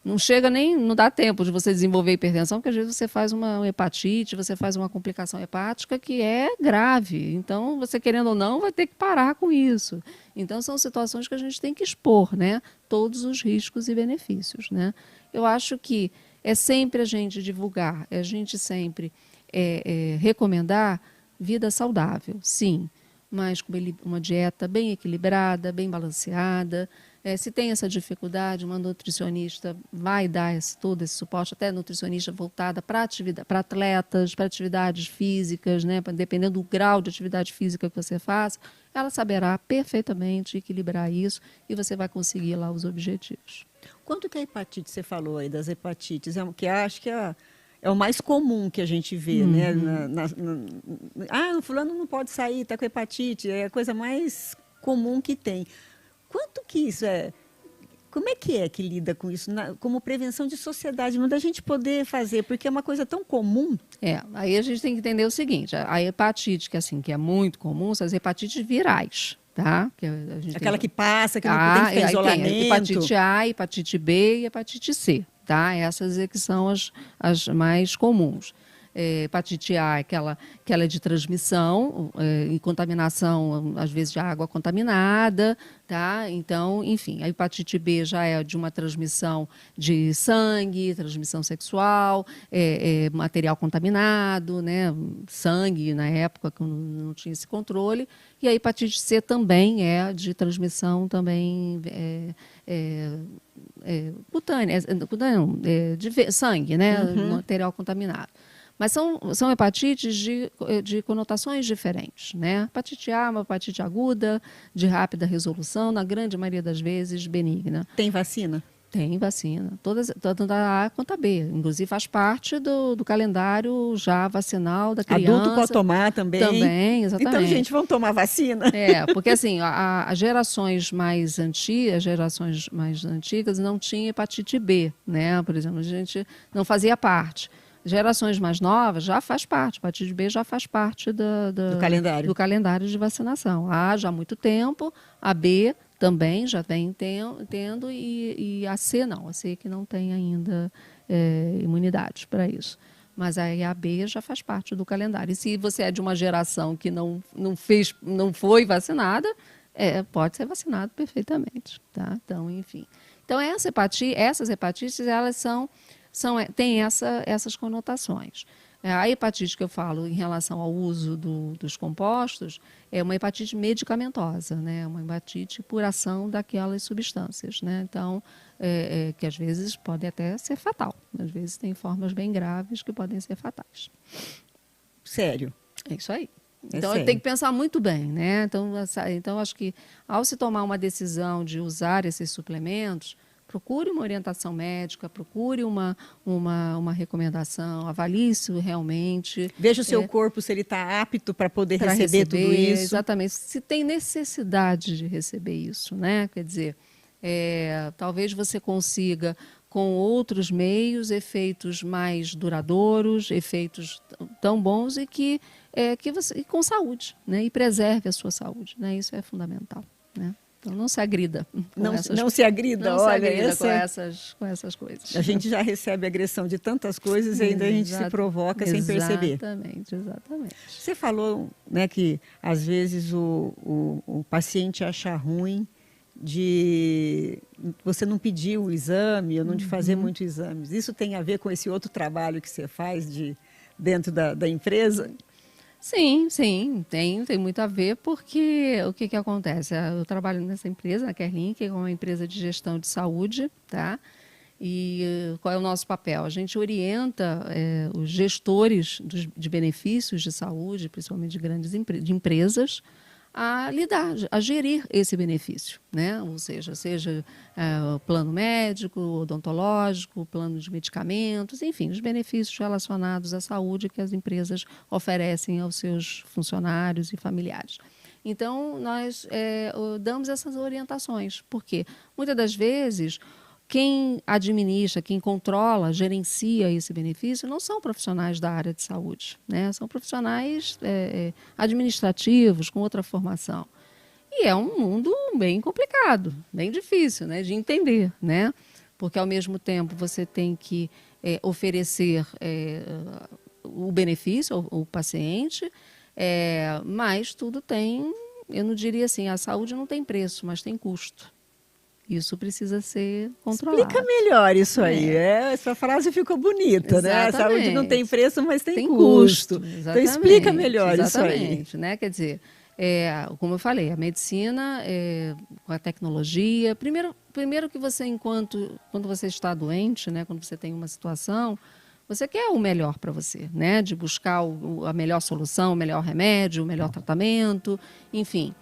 B: não dá tempo de você desenvolver hipertensão, porque às vezes você faz uma hepatite, você faz uma complicação hepática que é grave. Então, você querendo ou não, vai ter que parar com isso. Então, são situações que a gente tem que expor, né? Todos os riscos e benefícios, né? Eu acho que é sempre a gente divulgar, a gente sempre recomendar vida saudável, sim, mas com uma dieta bem equilibrada, bem balanceada. Se tem essa dificuldade, uma nutricionista vai dar todo esse suporte, até nutricionista voltada para atletas, para atividades físicas, né? Dependendo do grau de atividade física que você faça, ela saberá perfeitamente equilibrar isso e você vai conseguir lá os objetivos.
A: Quanto que a hepatite, você falou aí das hepatites, que acho que é o mais comum que a gente vê, né? O fulano não pode sair, está com hepatite, é a coisa mais comum que tem. Quanto que isso é? Como é que lida com isso? Como prevenção de sociedade, não da gente poder fazer, porque é uma coisa tão comum.
B: Aí a gente tem que entender o seguinte, a hepatite, que é muito comum, são as hepatites virais. Tá?
A: Aquela que passa, que não tem que ficar isolamento.
B: Tem hepatite A, hepatite B e hepatite C. Tá? Essas é que são as mais comuns. Hepatite A é aquela é de transmissão e contaminação, às vezes, de água contaminada. Tá? Então, enfim, a hepatite B já é de uma transmissão de sangue, transmissão sexual, material contaminado, né? Sangue, na época, que não tinha esse controle. E a hepatite C também é de transmissão também cutânea, de sangue, né? Material contaminado. Mas são hepatites de conotações diferentes, né? Hepatite A é uma hepatite aguda, de rápida resolução, na grande maioria das vezes benigna.
A: Tem vacina?
B: Tem vacina, tanto da A quanto a B. Inclusive faz parte do calendário já vacinal da criança.
A: Adulto pode tomar também?
B: Também, exatamente.
A: Então, gente, vamos tomar vacina?
B: Porque assim, as gerações mais antigas não tinham hepatite B, né? Por exemplo, a gente não fazia parte. Gerações mais novas já faz parte, a hepatite B já faz parte do calendário de vacinação. A já há muito tempo, a B também já vem tendo e a C não, a C que não tem ainda imunidade para isso. Mas aí a B já faz parte do calendário. E se você é de uma geração que não foi vacinada, pode ser vacinado perfeitamente. Tá? Então, enfim. Então, essas hepatites, elas têm essas conotações. A hepatite que eu falo em relação ao uso dos compostos é uma hepatite medicamentosa, né? Uma hepatite por ação daquelas substâncias, né? Então, que às vezes pode até ser fatal. Às vezes tem formas bem graves que podem ser fatais.
A: Sério?
B: É isso aí. Então, tem que pensar muito bem, né? Então, acho que ao se tomar uma decisão de usar esses suplementos, procure uma orientação médica, procure uma recomendação, avalie isso realmente.
A: Veja o seu corpo, se ele está apto para poder receber tudo isso.
B: Exatamente. Se tem necessidade de receber isso, né? Quer dizer, talvez você consiga, com outros meios, efeitos mais duradouros, efeitos tão bons e que você, e com saúde, né? E preserve a sua saúde, né? Isso é fundamental, né? Então, não se agrida.
A: Não se agrida
B: com essas coisas.
A: A gente já recebe agressão de tantas coisas e ainda a gente se provoca sem perceber.
B: Exatamente.
A: Você falou, né, que às vezes o paciente acha ruim de você não pedir o exame ou não de fazer muitos exames. Isso tem a ver com esse outro trabalho que você faz dentro da empresa?
B: Sim, tem muito a ver, porque o que acontece? Eu trabalho nessa empresa, na Kerlink, que é uma empresa de gestão de saúde, tá? E qual é o nosso papel? A gente orienta os gestores de benefícios de saúde, principalmente de grandes empresas, a lidar, a gerir esse benefício, né? Ou seja plano médico, odontológico, plano de medicamentos, enfim, os benefícios relacionados à saúde que as empresas oferecem aos seus funcionários e familiares. Então, nós damos essas orientações, porque muitas das vezes quem administra, quem controla, gerencia esse benefício não são profissionais da área de saúde, né? São profissionais administrativos, com outra formação. E é um mundo bem complicado, bem difícil, né, de entender, né? Porque, ao mesmo tempo, você tem que oferecer o benefício ao paciente, mas tudo tem, eu não diria assim, a saúde não tem preço, mas tem custo. Isso precisa ser controlado.
A: Explica melhor isso aí. Essa frase ficou bonita, né? Saúde não tem preço, mas tem custo. Então explica melhor isso aí.
B: Exatamente, né? Quer dizer, como eu falei, a medicina, com a tecnologia, primeiro que você, quando você está doente, né? Quando você tem uma situação, você quer o melhor para você, né? De buscar a melhor solução, o melhor remédio, o melhor tratamento, enfim.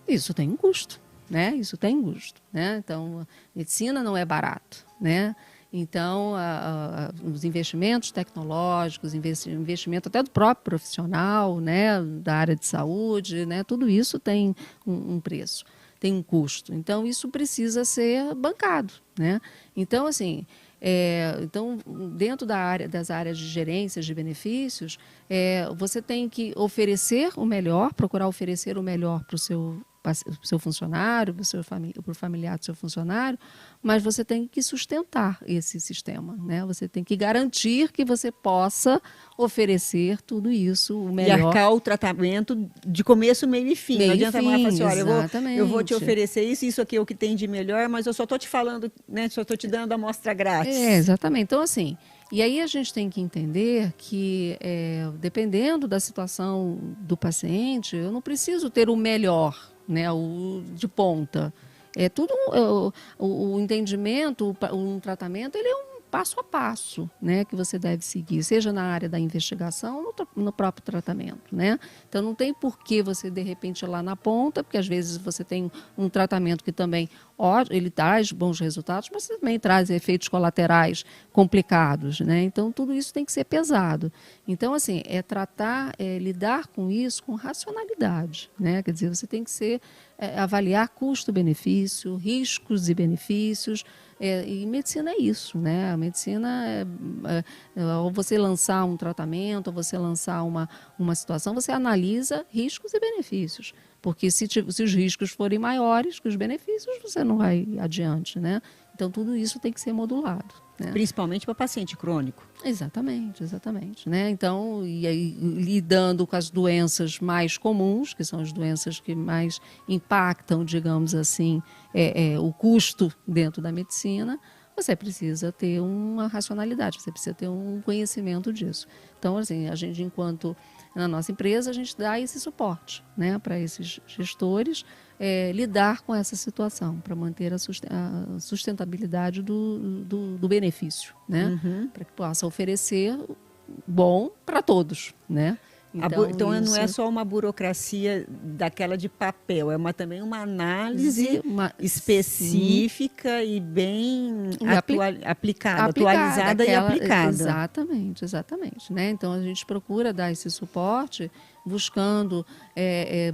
B: Isso tem um custo. Né? Isso tem custo, né? Então, a medicina não é barato, né? Então, os investimentos tecnológicos, investimento até do próprio profissional, né? Da área de saúde, né? Tudo isso tem um preço, tem um custo. Então, isso precisa ser bancado, né? Então, assim, dentro das áreas de gerências de benefícios, você tem que oferecer o melhor, procurar oferecer o melhor para o seu funcionário, para o familiar do seu funcionário, mas você tem que sustentar esse sistema, né? Você tem que garantir que você possa oferecer tudo isso, o melhor.
A: E arcar o tratamento de começo, meio e fim. Não adianta mais falar assim, olha, eu vou te oferecer isso aqui é o que tem de melhor, mas eu só estou te falando, né? Só estou te dando a amostra grátis.
B: Exatamente. Então, assim, e aí a gente tem que entender que, dependendo da situação do paciente, eu não preciso ter o melhor, né, o de ponta. Tudo o entendimento, um tratamento, ele é um passo a passo, né, que você deve seguir, seja na área da investigação ou no próprio tratamento, né? Então não tem por que você de repente ir lá na ponta, porque às vezes você tem um tratamento que também ele traz bons resultados, mas também traz efeitos colaterais complicados, né? Então tudo isso tem que ser pesado. Então assim, lidar com isso com racionalidade, né? Quer dizer, você tem que avaliar custo-benefício, riscos e benefícios. E medicina é isso, né? A medicina ao você lançar um tratamento, ao você lançar uma situação, você analisa riscos e benefícios. Porque se os riscos forem maiores que os benefícios, você não vai adiante, né? Então, tudo isso tem que ser modulado. Né?
A: Principalmente para paciente crônico.
B: Exatamente. Né? Então, e aí, lidando com as doenças mais comuns, que são as doenças que mais impactam, digamos assim, o custo dentro da medicina, você precisa ter uma racionalidade, você precisa ter um conhecimento disso. Então, assim, a gente, na nossa empresa, a gente dá esse suporte, né, para esses gestores lidar com essa situação, para manter a sustentabilidade do benefício, né, para que possa oferecer bom para todos, né.
A: Então não é só uma burocracia daquela de papel, também uma análise específica e bem aplicada, atualizada e aplicada.
B: Exatamente. Né? Então a gente procura dar esse suporte buscando,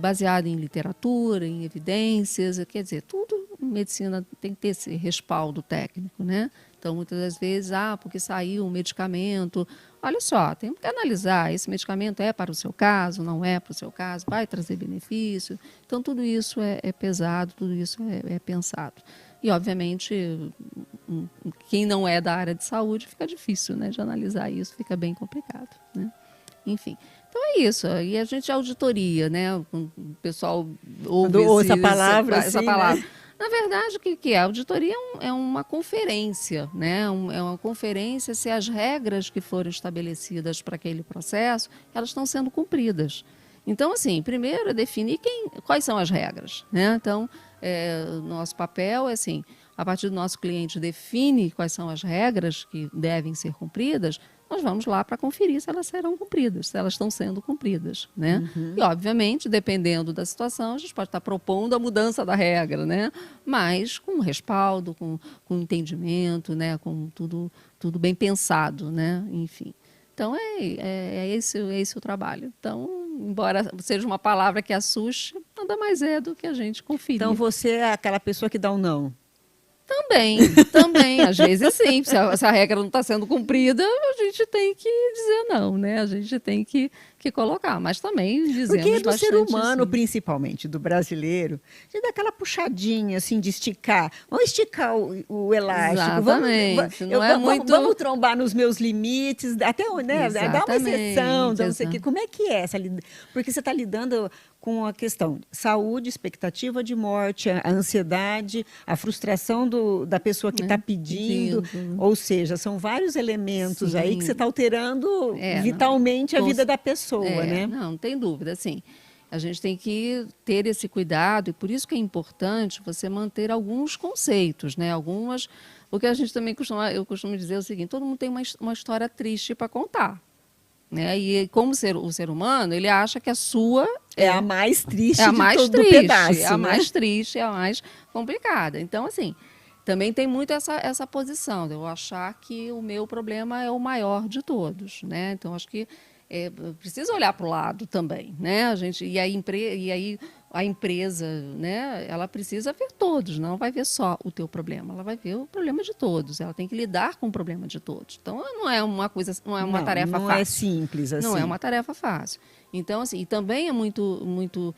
B: baseado em literatura, em evidências, quer dizer, tudo em medicina tem que ter esse respaldo técnico, né? Então, muitas das vezes, porque saiu um medicamento, olha só, tem que analisar, esse medicamento é para o seu caso, não é para o seu caso, vai trazer benefício. Então, tudo isso é pesado, tudo isso é pensado. E, obviamente, quem não é da área de saúde, fica difícil, né, de analisar isso, fica bem complicado, né? Enfim. Então é isso. E a gente auditoria, né? O pessoal ouve
A: essa palavra. Né?
B: Na verdade, o que é? A auditoria é uma conferência, né? É uma conferência se as regras que foram estabelecidas para aquele processo, elas estão sendo cumpridas. Então, assim, primeiro é definir quais são as regras, né? Então, nosso papel é assim, a partir do nosso cliente define quais são as regras que devem ser cumpridas, nós vamos lá para conferir se elas serão cumpridas, se elas estão sendo cumpridas, né? Uhum. E, obviamente, dependendo da situação, a gente pode estar propondo a mudança da regra, né? Mas com respaldo, com entendimento, né? Com tudo bem pensado, né? Enfim. Então, é esse o trabalho. Então, embora seja uma palavra que assuste, nada mais é do que a gente conferir.
A: Então, você é aquela pessoa que dá um não?
B: Também, às vezes sim, se a regra não está sendo cumprida, a gente tem que dizer não, né? A gente tem que colocar, mas também dizemos
A: porque do
B: bastante
A: ser humano,
B: sim.
A: Principalmente do brasileiro, a gente dá aquela puxadinha assim de esticar, vamos esticar o elástico,
B: exatamente.
A: Vamos trombar nos meus limites, até né? Dá uma exceção, não sei o quê. Como é que é essa? Porque você está lidando com a questão saúde, expectativa de morte, a ansiedade, a frustração da pessoa que está pedindo, ou seja, são vários elementos aí que você está alterando vitalmente a vida da pessoa, né?
B: Não tem dúvida, assim. A gente tem que ter esse cuidado e por isso que é importante você manter alguns conceitos, né? Porque a gente também eu costumo dizer o seguinte, todo mundo tem uma história triste para contar. Né? E como o ser humano, ele acha que a sua
A: é a mais triste
B: do pedaço,
A: é
B: a mais triste, é a mais complicada. Então, assim, também tem muito essa posição de eu achar que o meu problema é o maior de todos, né? Então, acho que precisa olhar para o lado também, né? E aí a empresa, né? Ela precisa ver todos, não vai ver só o teu problema, ela vai ver o problema de todos. Ela tem que lidar com o problema de todos. Então não é uma tarefa fácil.
A: Não é simples assim.
B: Não é uma tarefa fácil. Então, assim, e também é muito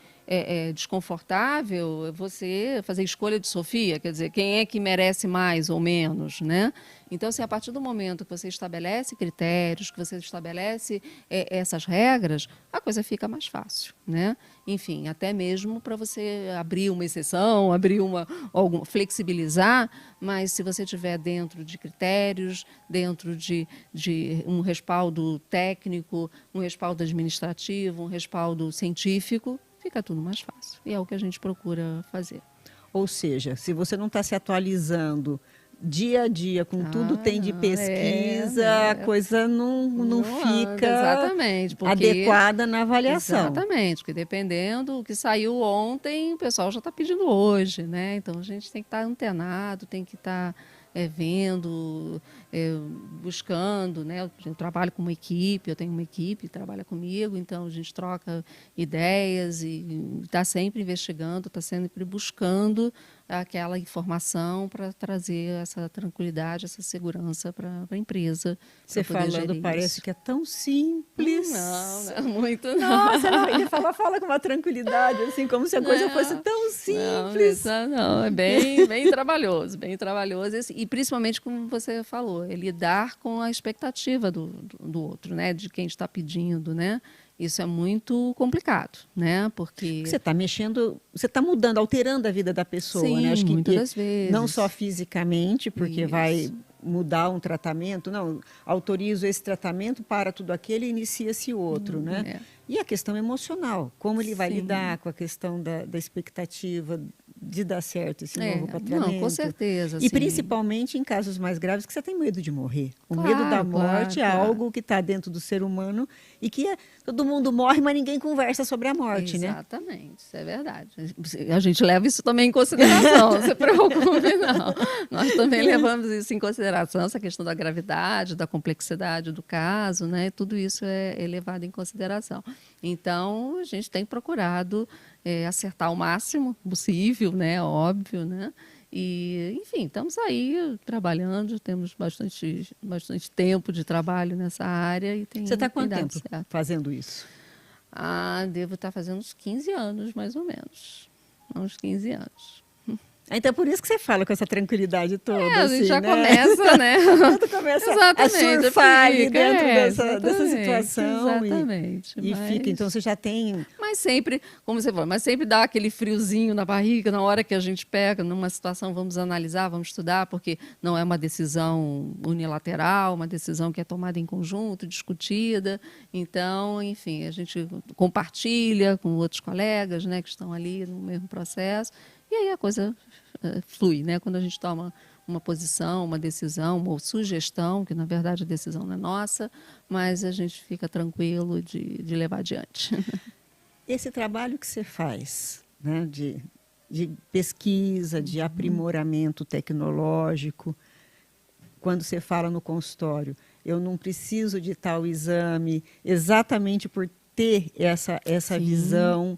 B: desconfortável você fazer escolha de Sofia, quer dizer, quem é que merece mais ou menos, né? Então, assim, a partir do momento que você estabelece critérios, que você estabelece essas regras, a coisa fica mais fácil, né? Enfim, até mesmo para você abrir uma exceção, flexibilizar, mas se você estiver dentro de critérios, dentro de um respaldo técnico, um respaldo administrativo, um respaldo científico, fica tudo mais fácil. E é o que a gente procura fazer.
A: Ou seja, se você não está se atualizando dia a dia com tudo tem de pesquisa, a coisa não fica adequada na avaliação.
B: Exatamente, porque dependendo do que saiu ontem, o pessoal já está pedindo hoje, né? Então a gente tem que estar antenado, tem que estar vendo, buscando, né? Eu trabalho com uma equipe, eu tenho uma equipe que trabalha comigo, então a gente troca ideias e está sempre investigando, está sempre buscando aquela informação para trazer essa tranquilidade, essa segurança para a empresa.
A: Você falando parece que é tão simples.
B: Não é muito não.
A: Nossa, ele fala com uma tranquilidade, assim, como se a coisa fosse tão simples.
B: Não, é bem trabalhoso, bem trabalhoso. E principalmente, como você falou, é lidar com a expectativa do outro, né? De quem está pedindo, né? Isso é muito complicado, né? Porque
A: você está mexendo, você está mudando, alterando a vida da pessoa,
B: sim,
A: né? Acho que
B: muitas das vezes.
A: Não só fisicamente, porque vai mudar um tratamento, não, autorizo esse tratamento para tudo aquilo e inicia-se outro, né? E a questão emocional, como ele vai lidar com a questão da expectativa de dar certo esse novo tratamento.
B: Não, com certeza.
A: E principalmente em casos mais graves que você tem medo de morrer. O medo da morte é algo que está dentro do ser humano e que todo mundo morre, mas ninguém conversa sobre a morte, né?
B: Exatamente, isso é verdade. A gente leva isso também em consideração, não se preocupe, não. Nós também levamos isso em consideração, essa questão da gravidade, da complexidade do caso, né? Tudo isso é levado em consideração. Então, a gente tem procurado acertar o máximo possível, né? Óbvio, né? E, enfim, estamos aí trabalhando, temos bastante tempo de trabalho nessa área. E
A: você está quanto tempo fazendo isso?
B: Devo estar fazendo uns 15 anos, mais ou menos. Uns 15 anos.
A: Então é por isso que você fala com essa tranquilidade toda.
B: A gente
A: assim,
B: já
A: né?
B: começa, né?
A: Começa a surfar ali dentro dessa situação.
B: Exatamente.
A: E fica, então você já tem...
B: Mas sempre, como você falou, mas sempre dá aquele friozinho na barriga na hora que a gente pega numa situação, vamos analisar, vamos estudar, porque não é uma decisão unilateral, uma decisão que é tomada em conjunto, discutida. Então, enfim, a gente compartilha com outros colegas, né, que estão ali no mesmo processo. E aí a coisa flui, né? Quando a gente toma uma posição, uma decisão, uma sugestão, que na verdade a decisão não é nossa, mas a gente fica tranquilo de levar adiante.
A: Esse trabalho que você faz, né, de pesquisa, de aprimoramento tecnológico, quando você fala no consultório, eu não preciso de tal exame, exatamente por ter essa visão.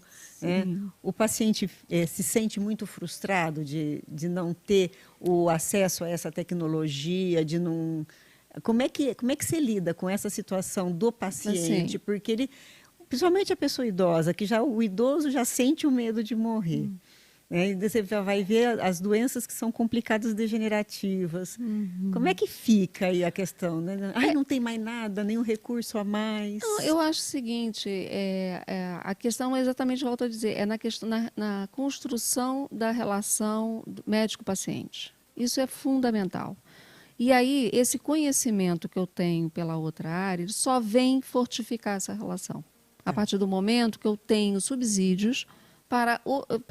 A: O paciente se sente muito frustrado de não ter o acesso a essa tecnologia, de não... Como é que você lida com essa situação do paciente? Porque principalmente a pessoa idosa, o idoso já sente o medo de morrer. né? E você já vai ver as doenças que são complicadas degenerativas. Como é que fica aí a questão, né? Ai, não tem mais nada, nenhum recurso a mais.
B: Não, eu acho o seguinte, a questão é exatamente o que eu estou a dizer, é na, questão, na construção da relação médico-paciente. Isso é fundamental. E aí, esse conhecimento que eu tenho pela outra área, ele só vem fortificar essa relação. A partir do momento que eu tenho subsídios para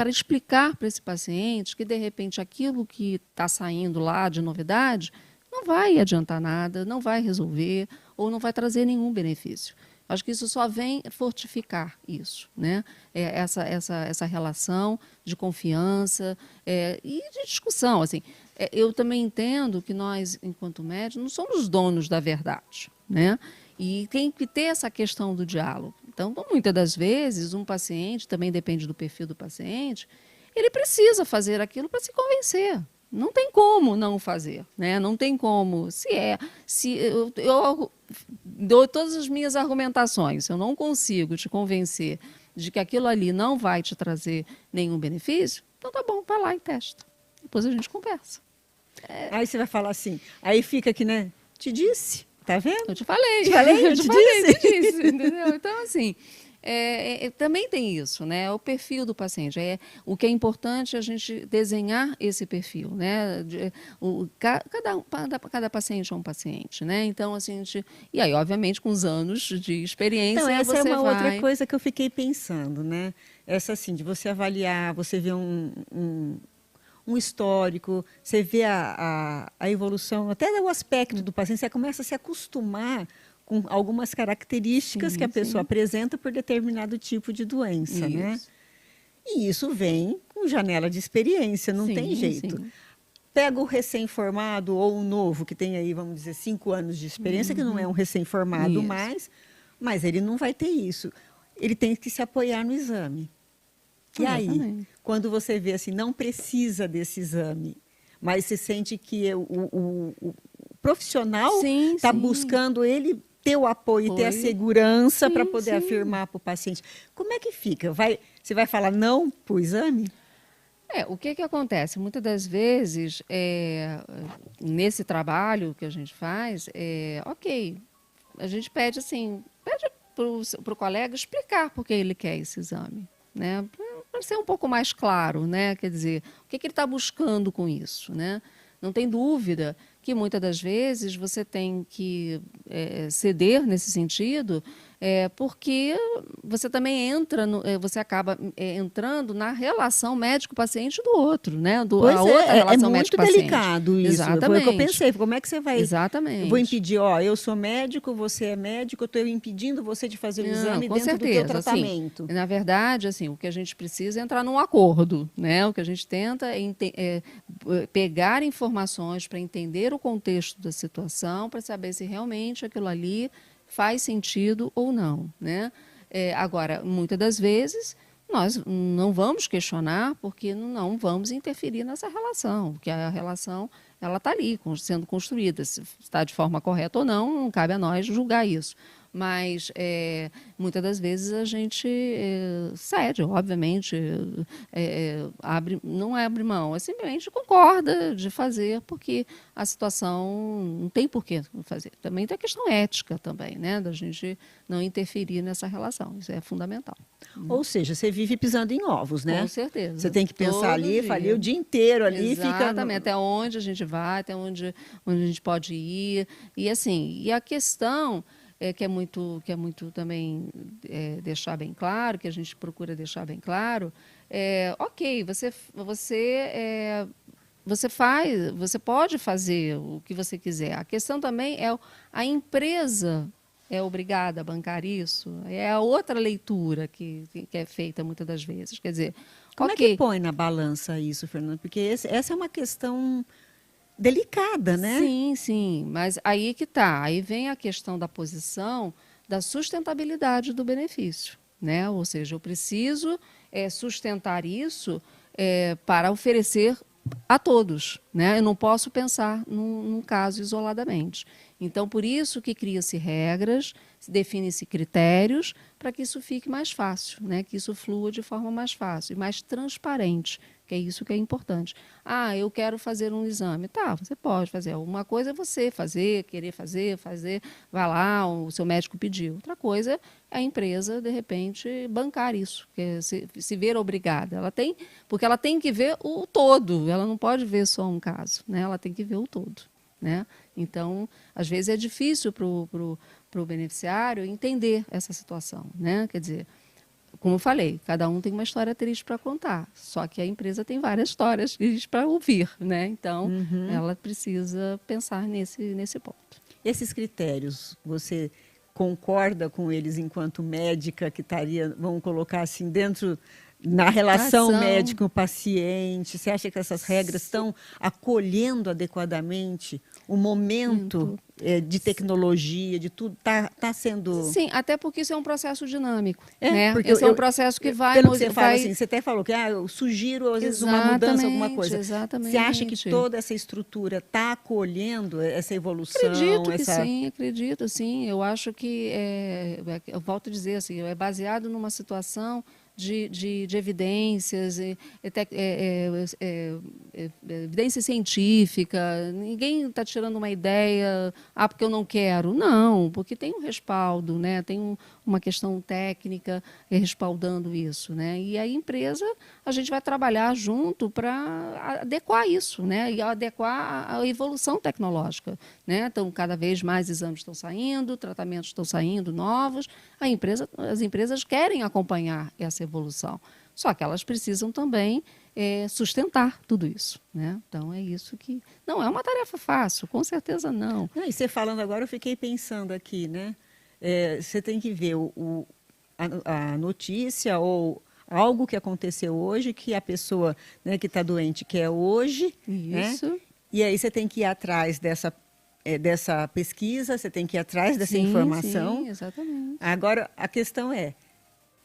B: explicar para esse paciente que, de repente, aquilo que está saindo lá de novidade não vai adiantar nada, não vai resolver ou não vai trazer nenhum benefício. Acho que isso só vem fortificar isso, né? Essa relação de confiança e de discussão. Assim, eu também entendo que nós, enquanto médicos, não somos donos da verdade, né? E tem que ter essa questão do diálogo. Então, muitas das vezes, um paciente, também depende do perfil do paciente, ele precisa fazer aquilo para se convencer. Não tem como não fazer, né? Não tem como. Se eu dou todas as minhas argumentações, se eu não consigo te convencer de que aquilo ali não vai te trazer nenhum benefício, então tá bom, vai lá e testa. Depois a gente conversa.
A: Aí você vai falar assim, aí fica aqui, né? Te disse, tá vendo?
B: Eu te falei.
A: Te falei?
B: Eu te disse, entendeu? Então, assim, também tem isso, né? O perfil do paciente. O que é importante é a gente desenhar esse perfil, né? Cada paciente é um paciente, né? Então, assim, e aí, obviamente, com os anos de experiência,
A: Então, essa
B: você
A: é uma
B: vai...
A: outra coisa que eu fiquei pensando, né? Essa, assim, de você avaliar, você ver um histórico, você vê a evolução, até o aspecto do paciente, você começa a se acostumar com algumas características que a pessoa apresenta por determinado tipo de doença, né? E isso vem com janela de experiência, não tem jeito.
B: Sim.
A: Pega o recém-formado ou o novo, que tem aí, vamos dizer, 5 anos de experiência, que não é um recém-formado mais, mas ele não vai ter isso. Ele tem que se apoiar no exame. E aí, quando você vê assim, não precisa desse exame, mas se sente que o profissional está buscando ele ter o apoio e ter a segurança para poder afirmar para o paciente. Como é que fica? Você vai falar não para o exame?
B: O que acontece? Muitas das vezes, nesse trabalho que a gente faz, ok, a gente pede para o colega explicar por que ele quer esse exame, né? Para ser um pouco mais claro, né? Quer dizer, o que ele está buscando com isso, né? Não tem dúvida que muitas das vezes você tem que ceder nesse sentido, porque você também você acaba entrando na relação médico-paciente do outro, né? A outra relação médico-paciente.
A: É muito delicado isso.
B: Exatamente.
A: Foi o que eu pensei. Como é que você vai...
B: Exatamente.
A: Eu vou impedir, eu sou médico, você é médico, eu estou impedindo você de fazer o exame dentro do teu tratamento.
B: Assim, na verdade, assim, o que a gente precisa é entrar num acordo, né? O que a gente tenta é pegar informações para entender o contexto da situação, para saber se realmente aquilo ali faz sentido ou não, né? Agora, muitas das vezes, nós não vamos questionar porque não vamos interferir nessa relação, porque a relação ela está ali, sendo construída. Se está de forma correta ou não cabe a nós julgar isso. Mas, muitas das vezes, a gente cede, obviamente, não abre mão, simplesmente concorda de fazer, porque a situação não tem por que fazer. Também tem a questão ética também, né, da gente não interferir nessa relação, isso é fundamental.
A: Ou seja, você vive pisando em ovos, né?
B: Com certeza.
A: Você tem que pensar ali o dia inteiro ali.
B: Exatamente, até onde a gente vai, até onde a gente pode ir. E assim, e a questão que é muito também deixar bem claro, que a gente procura deixar bem claro, ok, você pode fazer o que você quiser. A questão também é a empresa é obrigada a bancar isso? É a outra leitura que é feita muitas das vezes. Quer dizer,
A: como é que põe na balança isso, Fernanda? Porque essa é uma questão delicada, né?
B: Sim, mas aí que está. Aí vem a questão da posição da sustentabilidade do benefício, né? Ou seja, eu preciso sustentar isso para oferecer a todos, né? Eu não posso pensar num caso isoladamente. Então, por isso que cria-se regras, define-se critérios para que isso fique mais fácil, né? Que isso flua de forma mais fácil e mais transparente, que é isso que é importante. Ah, eu quero fazer um exame. Tá, você pode fazer. Uma coisa é você fazer, querer fazer, vai lá, o seu médico pediu. Outra coisa é a empresa, de repente, bancar isso, se ver obrigada. Porque ela tem que ver o todo, ela não pode ver só um caso, né? Ela tem que ver o todo, né? Então, às vezes é difícil para o beneficiário entender essa situação, né? Quer dizer, como eu falei, cada um tem uma história triste para contar, só que a empresa tem várias histórias tristes para ouvir, né? Então, ela precisa pensar nesse ponto.
A: Esses critérios, você concorda com eles enquanto médica que estaria, vamos colocar assim, dentro na relação médico-paciente? Você acha que essas regras estão acolhendo adequadamente o momento de tecnologia, de tudo? Está sendo...
B: Sim, até porque isso é um processo dinâmico.
A: É,
B: né?
A: porque
B: Esse é um processo que vai...
A: Pelo que você fala, assim, você até falou que eu sugiro, às vezes, uma mudança, alguma coisa.
B: Exatamente.
A: Você acha que toda essa estrutura está acolhendo essa evolução?
B: Acredito que sim, acredito sim. Eu acho que, eu volto a dizer assim, é baseado numa situação de evidências, evidência científica. Ninguém está tirando uma ideia, porque eu não quero. Não, porque tem um respaldo, né? Tem uma questão técnica respaldando isso, né? E a empresa, a gente vai trabalhar junto para adequar isso, né? E adequar a evolução tecnológica, né? Então, cada vez mais exames estão saindo, tratamentos estão saindo novos. As empresas querem acompanhar essa evolução, só que elas precisam também sustentar tudo isso, né? Então, é isso que... Não é uma tarefa fácil, com certeza não.
A: E você falando agora, eu fiquei pensando aqui, né? Você tem que ver a notícia ou algo que aconteceu hoje, que a pessoa, né, que está doente quer hoje.
B: Isso.
A: Né? E aí você tem que ir atrás dessa pesquisa, você tem que ir atrás dessa
B: sim,
A: informação.
B: Sim, exatamente.
A: Agora, a questão é,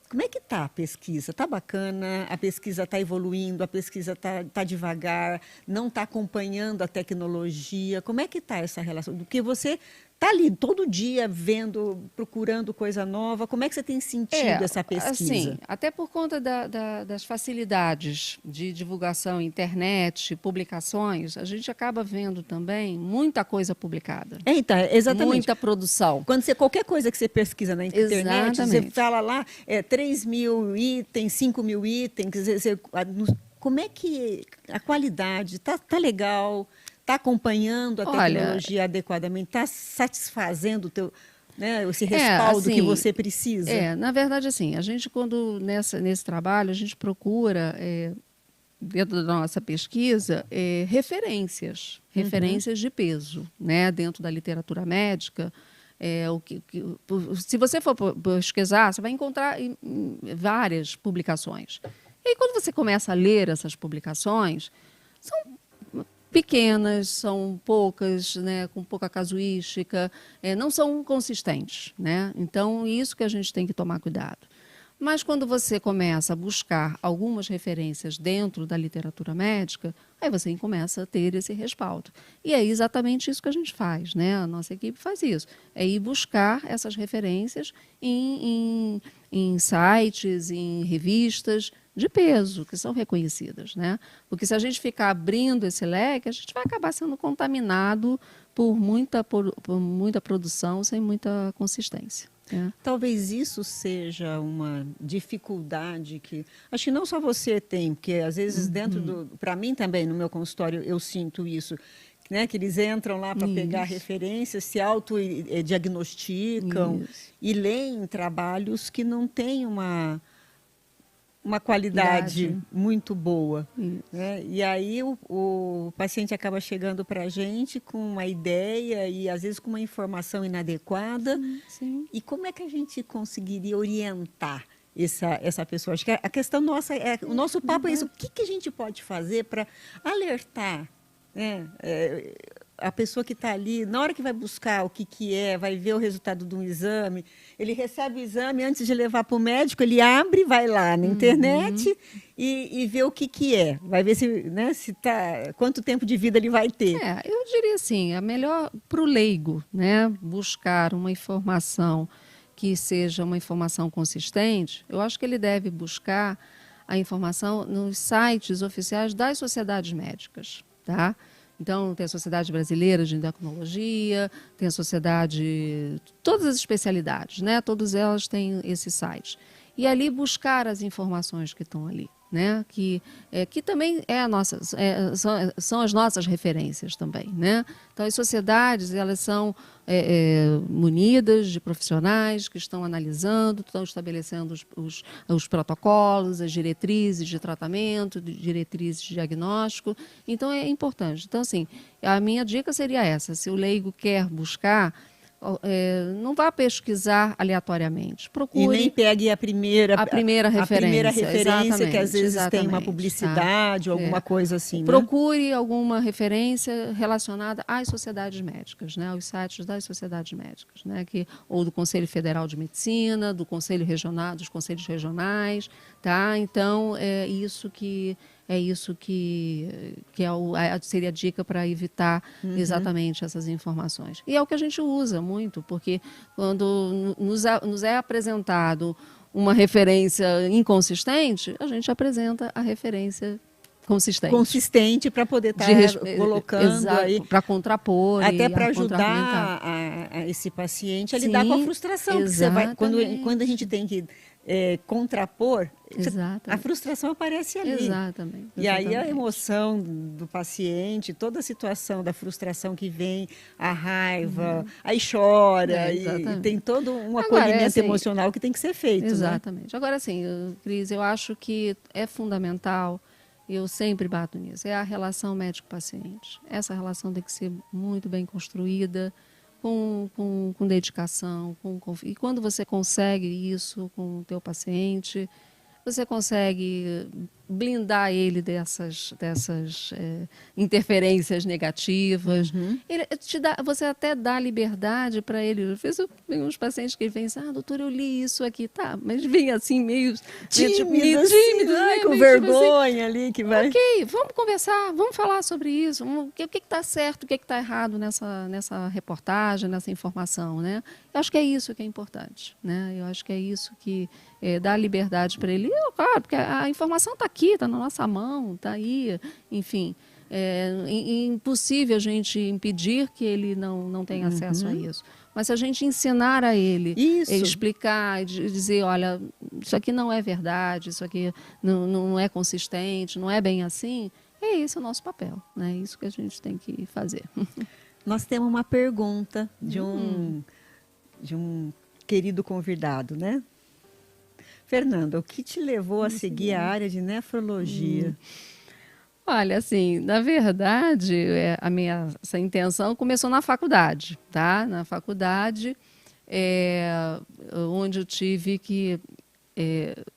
A: como é que está a pesquisa? Está bacana? A pesquisa está evoluindo? A pesquisa está devagar? Não está acompanhando a tecnologia? Como é que está essa relação? Porque você está ali todo dia vendo, procurando coisa nova. Como é que você tem sentido essa pesquisa?
B: Assim, até por conta das facilidades de divulgação, internet, publicações, a gente acaba vendo também muita coisa publicada.
A: Então, exatamente.
B: Muita produção.
A: Qualquer coisa que você pesquisa na internet,
B: exatamente.
A: você fala lá 3.000 itens, 5.000 itens, como é que a qualidade está legal? Está acompanhando a tecnologia adequadamente? Está satisfazendo esse respaldo
B: assim,
A: que você precisa?
B: Na verdade, assim, a gente, quando nesse trabalho, a gente procura, dentro da nossa pesquisa, referências de peso, né, dentro da literatura médica. Se você for pesquisar, você vai encontrar várias publicações. E aí, quando você começa a ler essas publicações, são pequenas, são poucas, né, com pouca casuística, não são consistentes, né? Então, isso que a gente tem que tomar cuidado. Mas quando você começa a buscar algumas referências dentro da literatura médica, aí você começa a ter esse respaldo. E é exatamente isso que a gente faz, né? A nossa equipe faz isso. É ir buscar essas referências em sites, em revistas de peso, que são reconhecidas, né? Porque se a gente ficar abrindo esse leque, a gente vai acabar sendo contaminado por muita produção sem muita consistência.
A: Talvez isso seja uma dificuldade que acho que não só você tem, porque às vezes para mim também no meu consultório eu sinto isso, né, que eles entram lá para pegar referências, se autodiagnosticam e leem trabalhos que não têm uma qualidade muito boa. Né? E aí o paciente acaba chegando para a gente com uma ideia e, às vezes, com uma informação inadequada.
B: Sim.
A: E como é que a gente conseguiria orientar essa pessoa? Acho que a questão nossa, o nosso papo é isso. O que a gente pode fazer para alertar, né? A pessoa que está ali, na hora que vai buscar o que vai ver o resultado de um exame, ele recebe o exame, antes de levar para o médico, ele abre, vai lá na internet e vê o que é. Vai ver quanto tempo de vida ele vai ter.
B: Eu diria assim, é melhor para o leigo, né, buscar uma informação que seja uma informação consistente. Eu acho que ele deve buscar a informação nos sites oficiais das sociedades médicas, tá? Então, tem a Sociedade Brasileira de Endocrinologia, tem a Sociedade... Todas as especialidades, né? Todas elas têm esse site. E ali buscar as informações que estão ali, né? Que também são as nossas referências também, né? Então, as sociedades, elas são munidas de profissionais que estão analisando, estão estabelecendo os protocolos, as diretrizes de tratamento, diretrizes de diagnóstico. Então, é importante. Então, assim, a minha dica seria essa: se o leigo quer buscar, não vá pesquisar aleatoriamente. Procure.
A: E nem pegue a primeira referência, que às vezes tem uma publicidade, ou alguma coisa assim.
B: Procure alguma referência relacionada às sociedades médicas, né? Aos sites das sociedades médicas, né? Ou do Conselho Federal de Medicina, do Conselho Regional, dos conselhos regionais. Tá? Então, isso que seria a dica para evitar exatamente essas informações. E é o que a gente usa muito, porque quando nos é apresentado uma referência inconsistente, a gente apresenta a referência consistente
A: para poder estar colocando aí,
B: para contrapor,
A: até para ajudar esse paciente a lidar com a frustração. Quando a gente tem que contrapor, a frustração aparece ali.
B: Exatamente.
A: E aí a emoção do paciente, toda a situação da frustração que vem, a raiva, aí chora, e tem todo um acolhimento emocional que tem que ser feito.
B: Exatamente.
A: Né?
B: Agora, assim, Cris, eu acho que é fundamental, eu sempre bato nisso, é a relação médico-paciente. Essa relação tem que ser muito bem construída, com dedicação. E quando você consegue isso com o teu paciente, você consegue blindar ele dessas interferências negativas. Você até dá liberdade para ele. Às vezes eu tenho uns pacientes que vêm assim, doutor, eu li isso aqui, tá, mas vem assim meio tímido,
A: com vergonha ali que vai.
B: Ok, vamos conversar, vamos falar sobre isso, o que está certo, o que está errado nessa reportagem, nessa informação, né? Eu acho que é isso que é importante, né? Eu acho que é isso que dá liberdade para ele. Claro, porque a informação está aqui, está na nossa mão, está aí, enfim. É impossível a gente impedir que ele não tenha acesso a isso. Mas se a gente ensinar a ele, explicar, dizer, olha, isso aqui não é verdade, isso aqui não é consistente, não é bem assim, esse o nosso papel, né? É isso que a gente tem que fazer.
A: Nós temos uma pergunta de um querido convidado, né? Fernanda, o que te levou a seguir a área de nefrologia?
B: Olha, assim, na verdade, essa intenção começou na faculdade, tá? Na faculdade, onde eu tive que,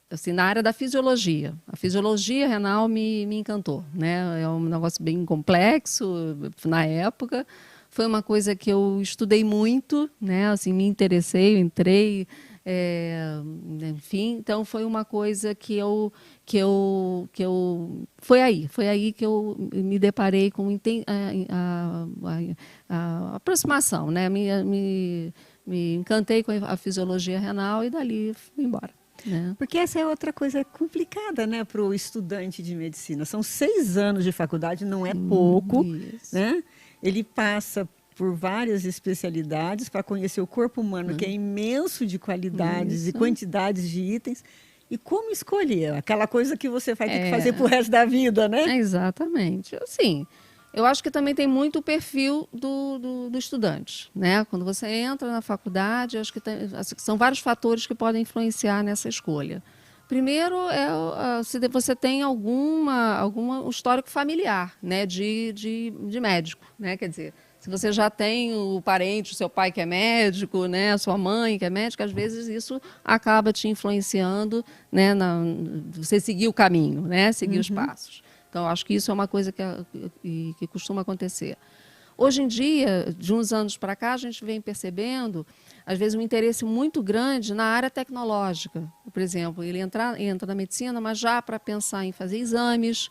B: assim, na área da fisiologia. A fisiologia renal me encantou, né? É um negócio bem complexo na época. Foi uma coisa que eu estudei muito, né? Assim, me interessei, eu entrei... enfim, então foi uma coisa foi aí que eu me deparei com a aproximação, né? Me encantei com a fisiologia renal e dali fui embora. Né?
A: Porque essa é outra coisa complicada, né, para o estudante de medicina. São 6 anos de faculdade, não é pouco, né? Ele passa por várias especialidades para conhecer o corpo humano, que é imenso de qualidades e quantidades de itens. E como escolher? Aquela coisa que você vai ter que fazer para o resto da vida, né?
B: Exatamente. Assim, eu acho que também tem muito o perfil do estudante, né? Quando você entra na faculdade, acho que são vários fatores que podem influenciar nessa escolha. Primeiro, se você tem algum histórico familiar, né, de médico, né? Quer dizer, se você já tem o parente, o seu pai que é médico, né, a sua mãe que é médica, às vezes isso acaba te influenciando, né, você seguir o caminho, né, seguir os passos. Então, acho que isso é uma coisa que costuma acontecer. Hoje em dia, de uns anos para cá, a gente vem percebendo, às vezes, um interesse muito grande na área tecnológica. Por exemplo, ele entra na medicina, mas já para pensar em fazer exames,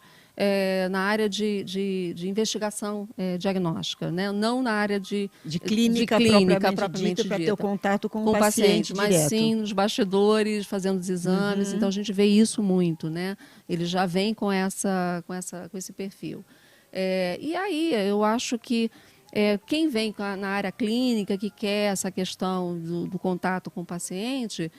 B: na área de investigação diagnóstica, né? Não na área de
A: clínica propriamente dita, para ter o contato com o paciente
B: mas
A: direto.
B: sim nos bastidores, fazendo os exames. Então, a gente vê isso muito, né? Ele já vem com esse perfil. E aí, eu acho que quem vem na área clínica, que quer essa questão do contato com o paciente,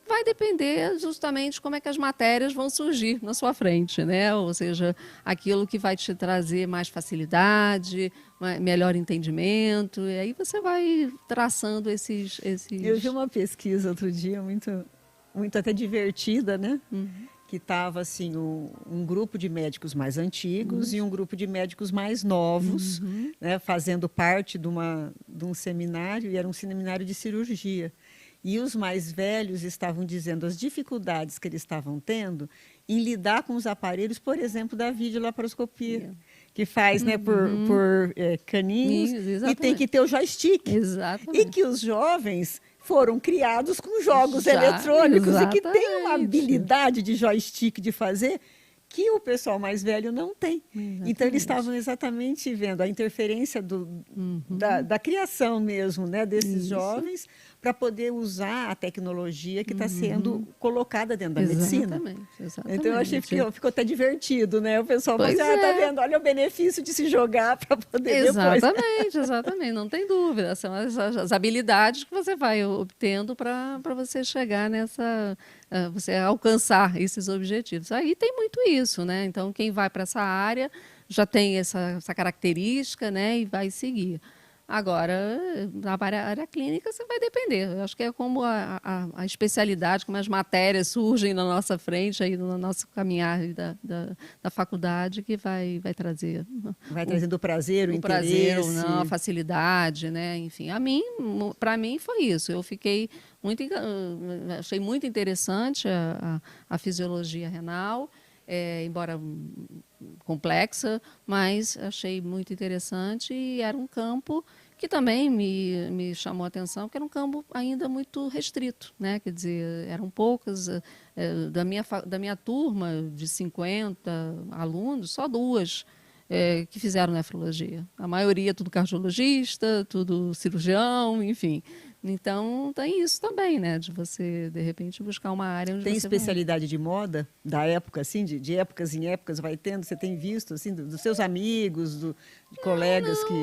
B: vai depender justamente como é que as matérias vão surgir na sua frente, né? Ou seja, aquilo que vai te trazer mais facilidade, melhor entendimento, e aí você vai traçando esses...
A: Eu vi uma pesquisa outro dia, muito até divertida, né? Que estava assim, um grupo de médicos mais antigos e um grupo de médicos mais novos, né, fazendo parte de um seminário, e era um seminário de cirurgia. E os mais velhos estavam dizendo as dificuldades que eles estavam tendo em lidar com os aparelhos, por exemplo, da videolaparoscopia, que faz, né, por caninhos,
B: Isso,
A: e tem que ter o joystick.
B: Exatamente.
A: E que os jovens foram criados com jogos eletrônicos e que tem uma habilidade de joystick de fazer que o pessoal mais velho não tem.
B: Exatamente.
A: Então, eles estavam exatamente vendo a interferência da criação mesmo, né, desses jovens, para poder usar a tecnologia que está sendo colocada dentro da medicina.
B: Exatamente.
A: Então, eu achei que ficou até divertido, né? O pessoal falou assim, tá vendo? Olha o benefício de se jogar para poder depois.
B: Exatamente, não tem dúvida. São as habilidades que você vai obtendo para você chegar você alcançar esses objetivos. Aí tem muito isso, né? Então, quem vai para essa área já tem essa característica, né? E vai seguir. Agora, na área clínica, você vai depender. Eu acho que é como a especialidade, como as matérias surgem na nossa frente, aí no nosso caminhar da faculdade, que vai trazer.
A: Vai trazendo o prazer, o interesse.
B: Prazer ou não, a facilidade, né? Enfim, para mim foi isso. Eu achei muito interessante a fisiologia renal, embora complexa, mas achei muito interessante, e era um campo que também me chamou a atenção, porque era um campo ainda muito restrito, né? Quer dizer, eram poucas, da minha turma de 50 alunos, só 2 que fizeram nefrologia. A maioria tudo cardiologista, tudo cirurgião, enfim. Então, tem isso também, né? De você, de repente, buscar uma área onde
A: tem
B: você
A: especialidade de moda, da época, assim, de épocas em épocas, vai tendo? Você tem visto, assim, dos seus amigos, de colegas que...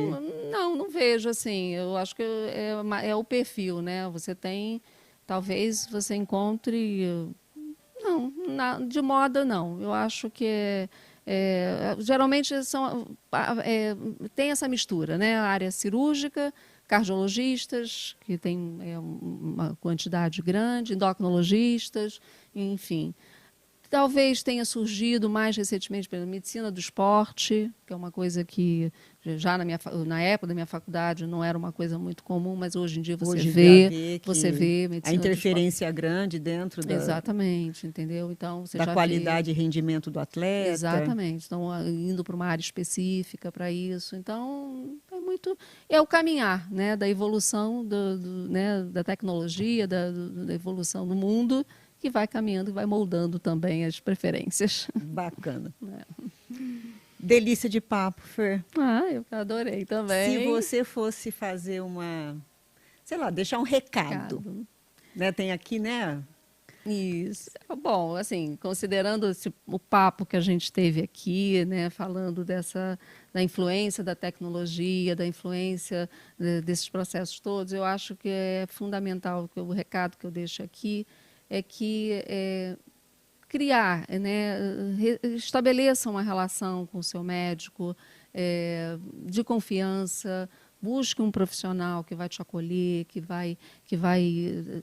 B: Não vejo, assim. Eu acho que é o perfil, né? Você tem... Talvez você encontre... Não, de moda, não. Eu acho que geralmente tem essa mistura, né? A área cirúrgica, cardiologistas, que tem uma quantidade grande, endocrinologistas, enfim. Talvez tenha surgido mais recentemente pela medicina do esporte, que é uma coisa que já na época da minha faculdade não era uma coisa muito comum, mas hoje em dia você vê medicina
A: a interferência grande dentro
B: Exatamente, entendeu? Então, você
A: da
B: já
A: qualidade e rendimento do atleta.
B: Exatamente. Então, indo para uma área específica para isso. Então, é o caminhar, né, da evolução né, da tecnologia, da evolução do mundo, que vai caminhando e vai moldando também as preferências.
A: Bacana. Delícia de papo, Fer.
B: Eu adorei também.
A: Se você fosse fazer sei lá, deixar um recado. Né? Tem aqui, né?
B: Isso. Bom, assim, considerando o papo que a gente teve aqui, né, falando da influência da tecnologia, da influência desses processos todos, eu acho que é fundamental, o recado que eu deixo aqui é que criar, né, estabeleça uma relação com o seu médico de confiança, busque um profissional que vai te acolher, que vai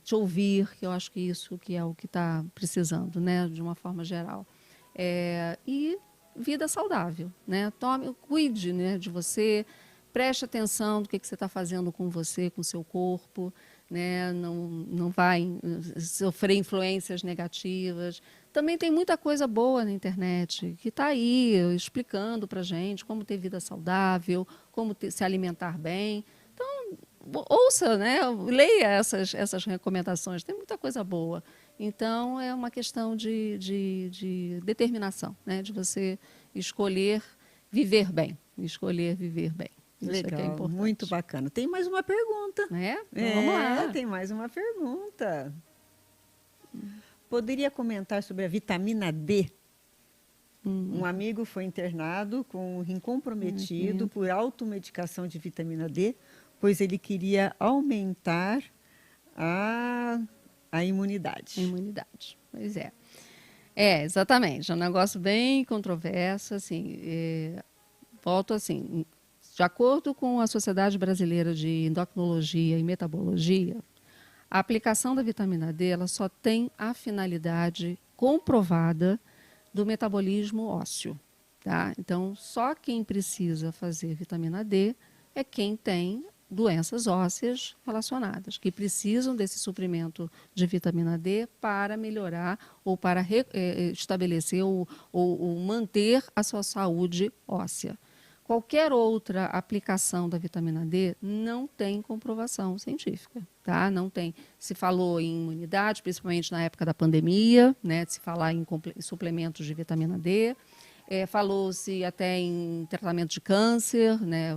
B: te ouvir, que eu acho que isso que é o que está precisando, né, de uma forma geral. E vida saudável, né? Cuide, né, de você, preste atenção do que você está fazendo com você, com o seu corpo, né? Não vai sofrer influências negativas. Também tem muita coisa boa na internet que está aí explicando para a gente como ter vida saudável, como se alimentar bem. Então, ouça, né? Leia essas recomendações, tem muita coisa boa. Então, é uma questão de determinação, né? De você escolher viver bem. Escolher viver bem. Isso é que é
A: Legal,
B: importante.
A: muito bacana. Tem mais uma pergunta.
B: Vamos lá.
A: Tem mais uma pergunta. Poderia comentar sobre a vitamina D? Um amigo foi internado com o rim comprometido por automedicação de vitamina D, pois ele queria aumentar a imunidade.
B: Imunidade, pois é. Exatamente. É um negócio bem controverso, assim. Volto assim, de acordo com a Sociedade Brasileira de Endocrinologia e Metabologia, a aplicação da vitamina D ela só tem a finalidade comprovada do metabolismo ósseo. Tá? Então, só quem precisa fazer vitamina D é quem tem doenças ósseas relacionadas, que precisam desse suprimento de vitamina D para melhorar ou para estabelecer ou manter a sua saúde óssea. Qualquer outra aplicação da vitamina D não tem comprovação científica, tá? Não tem. Se falou em imunidade, principalmente na época da pandemia, né? Se falar em suplementos de vitamina D. Falou-se até em tratamento de câncer, né?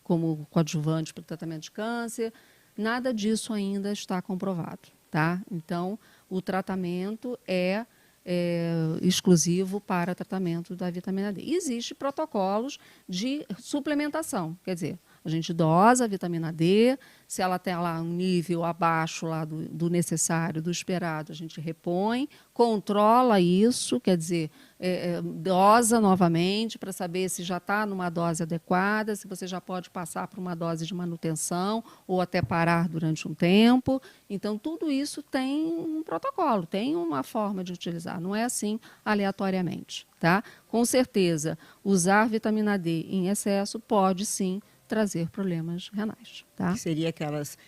B: Como coadjuvante para o tratamento de câncer. Nada disso ainda está comprovado, tá? Então, o tratamento é exclusivo para tratamento da vitamina D. E existem protocolos de suplementação, quer dizer, a gente dosa a vitamina D, se ela tem lá um nível abaixo lá do necessário, do esperado, a gente repõe, controla isso, quer dizer, dosa novamente para saber se já está numa dose adequada, se você já pode passar para uma dose de manutenção ou até parar durante um tempo. Então, tudo isso tem um protocolo, tem uma forma de utilizar, não é assim aleatoriamente. Tá? Com certeza, usar vitamina D em excesso pode sim trazer problemas renais. Tá?
A: Que seria aquelas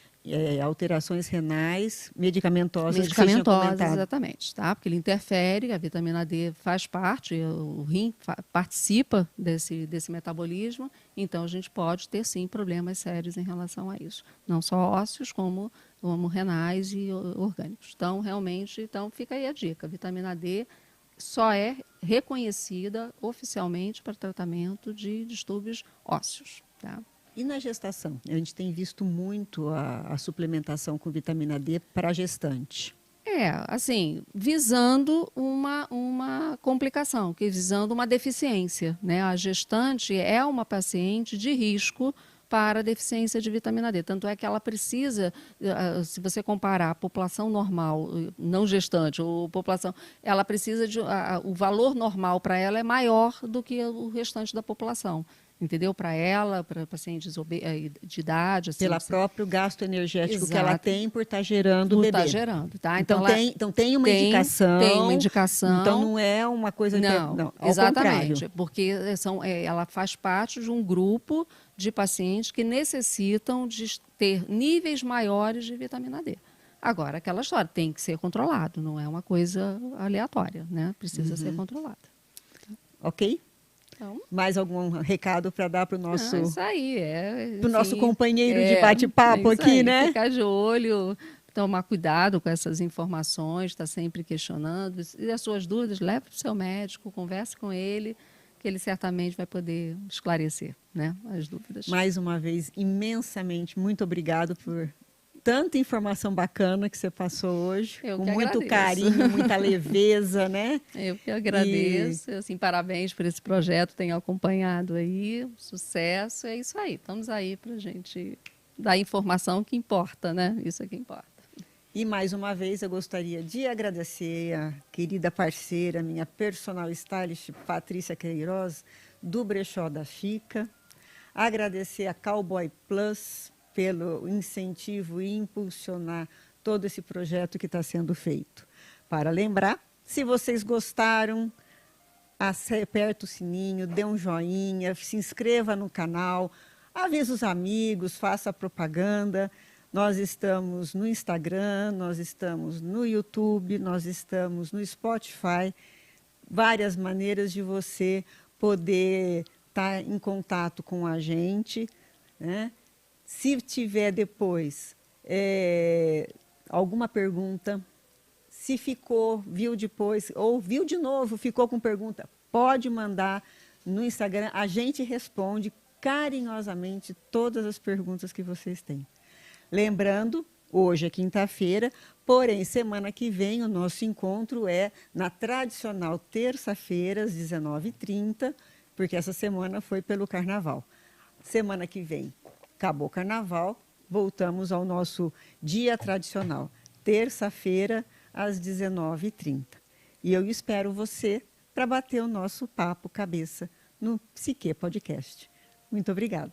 A: alterações renais medicamentosas.
B: Medicamentosas, exatamente. Tá? Porque ele interfere, a vitamina D faz parte, o rim participa desse metabolismo, então a gente pode ter sim problemas sérios em relação a isso. Não só ósseos, como renais e orgânicos. Então, realmente, fica aí a dica. A vitamina D só é reconhecida oficialmente para tratamento de distúrbios ósseos. Tá?
A: E na gestação? A gente tem visto muito a suplementação com vitamina D para a gestante.
B: Assim, visando uma complicação, visando uma deficiência. Né? A gestante é uma paciente de risco para a deficiência de vitamina D. Tanto é que ela precisa, se você comparar a população normal, não gestante, ou população, ela precisa o valor normal para ela é maior do que o restante da população. Entendeu? Para ela, para pacientes de idade. Assim,
A: pelo próprio gasto energético
B: exato,
A: que ela tem por estar gerando o bebê.
B: Por estar gerando, tá?
A: Então tem uma indicação.
B: Tem uma indicação.
A: Então não é uma coisa...
B: Não,
A: ao
B: exatamente.
A: contrário.
B: Porque ela faz parte de um grupo de pacientes que necessitam de ter níveis maiores de vitamina D. Agora, aquela história tem que ser controlado, não é uma coisa aleatória, né? Precisa ser controlada.
A: Ok?
B: Então,
A: mais algum recado para dar para o nosso...
B: isso aí,
A: para o nosso companheiro de bate-papo aqui,
B: aí,
A: né?
B: Ficar de olho, tomar cuidado com essas informações, estar sempre questionando. E as suas dúvidas, leve para o seu médico, converse com ele, que ele certamente vai poder esclarecer, né, as dúvidas.
A: Mais uma vez, imensamente, muito obrigado por tanta informação bacana que você passou hoje,
B: Eu
A: com
B: que
A: muito
B: agradeço.
A: carinho, muita leveza, né?
B: Eu que agradeço, assim, parabéns por esse projeto, tenho acompanhado aí, sucesso, é isso aí, estamos aí para a gente dar informação que importa, né? Isso é que importa.
A: E mais uma vez eu gostaria de agradecer a querida parceira, minha personal stylist, Patrícia Queiroz, do Brechó da Chica, agradecer a Cowboy Plus pelo incentivo e impulsionar todo esse projeto que está sendo feito. Para lembrar, se vocês gostaram, aperte o sininho, dê um joinha, se inscreva no canal, avise os amigos, faça propaganda. Nós estamos no Instagram, nós estamos no YouTube, nós estamos no Spotify. Várias maneiras de você poder estar em contato com a gente, né? Se tiver depois alguma pergunta, se ficou, viu depois, ou viu de novo, ficou com pergunta, pode mandar no Instagram, a gente responde carinhosamente todas as perguntas que vocês têm. Lembrando, hoje é quinta-feira, porém, semana que vem o nosso encontro é na tradicional terça-feira, às 19h30, porque essa semana foi pelo Carnaval. Semana que vem, acabou o Carnaval, voltamos ao nosso dia tradicional, terça-feira, às 19h30. E eu espero você para bater o nosso papo cabeça no Psiquê Podcast. Muito obrigada.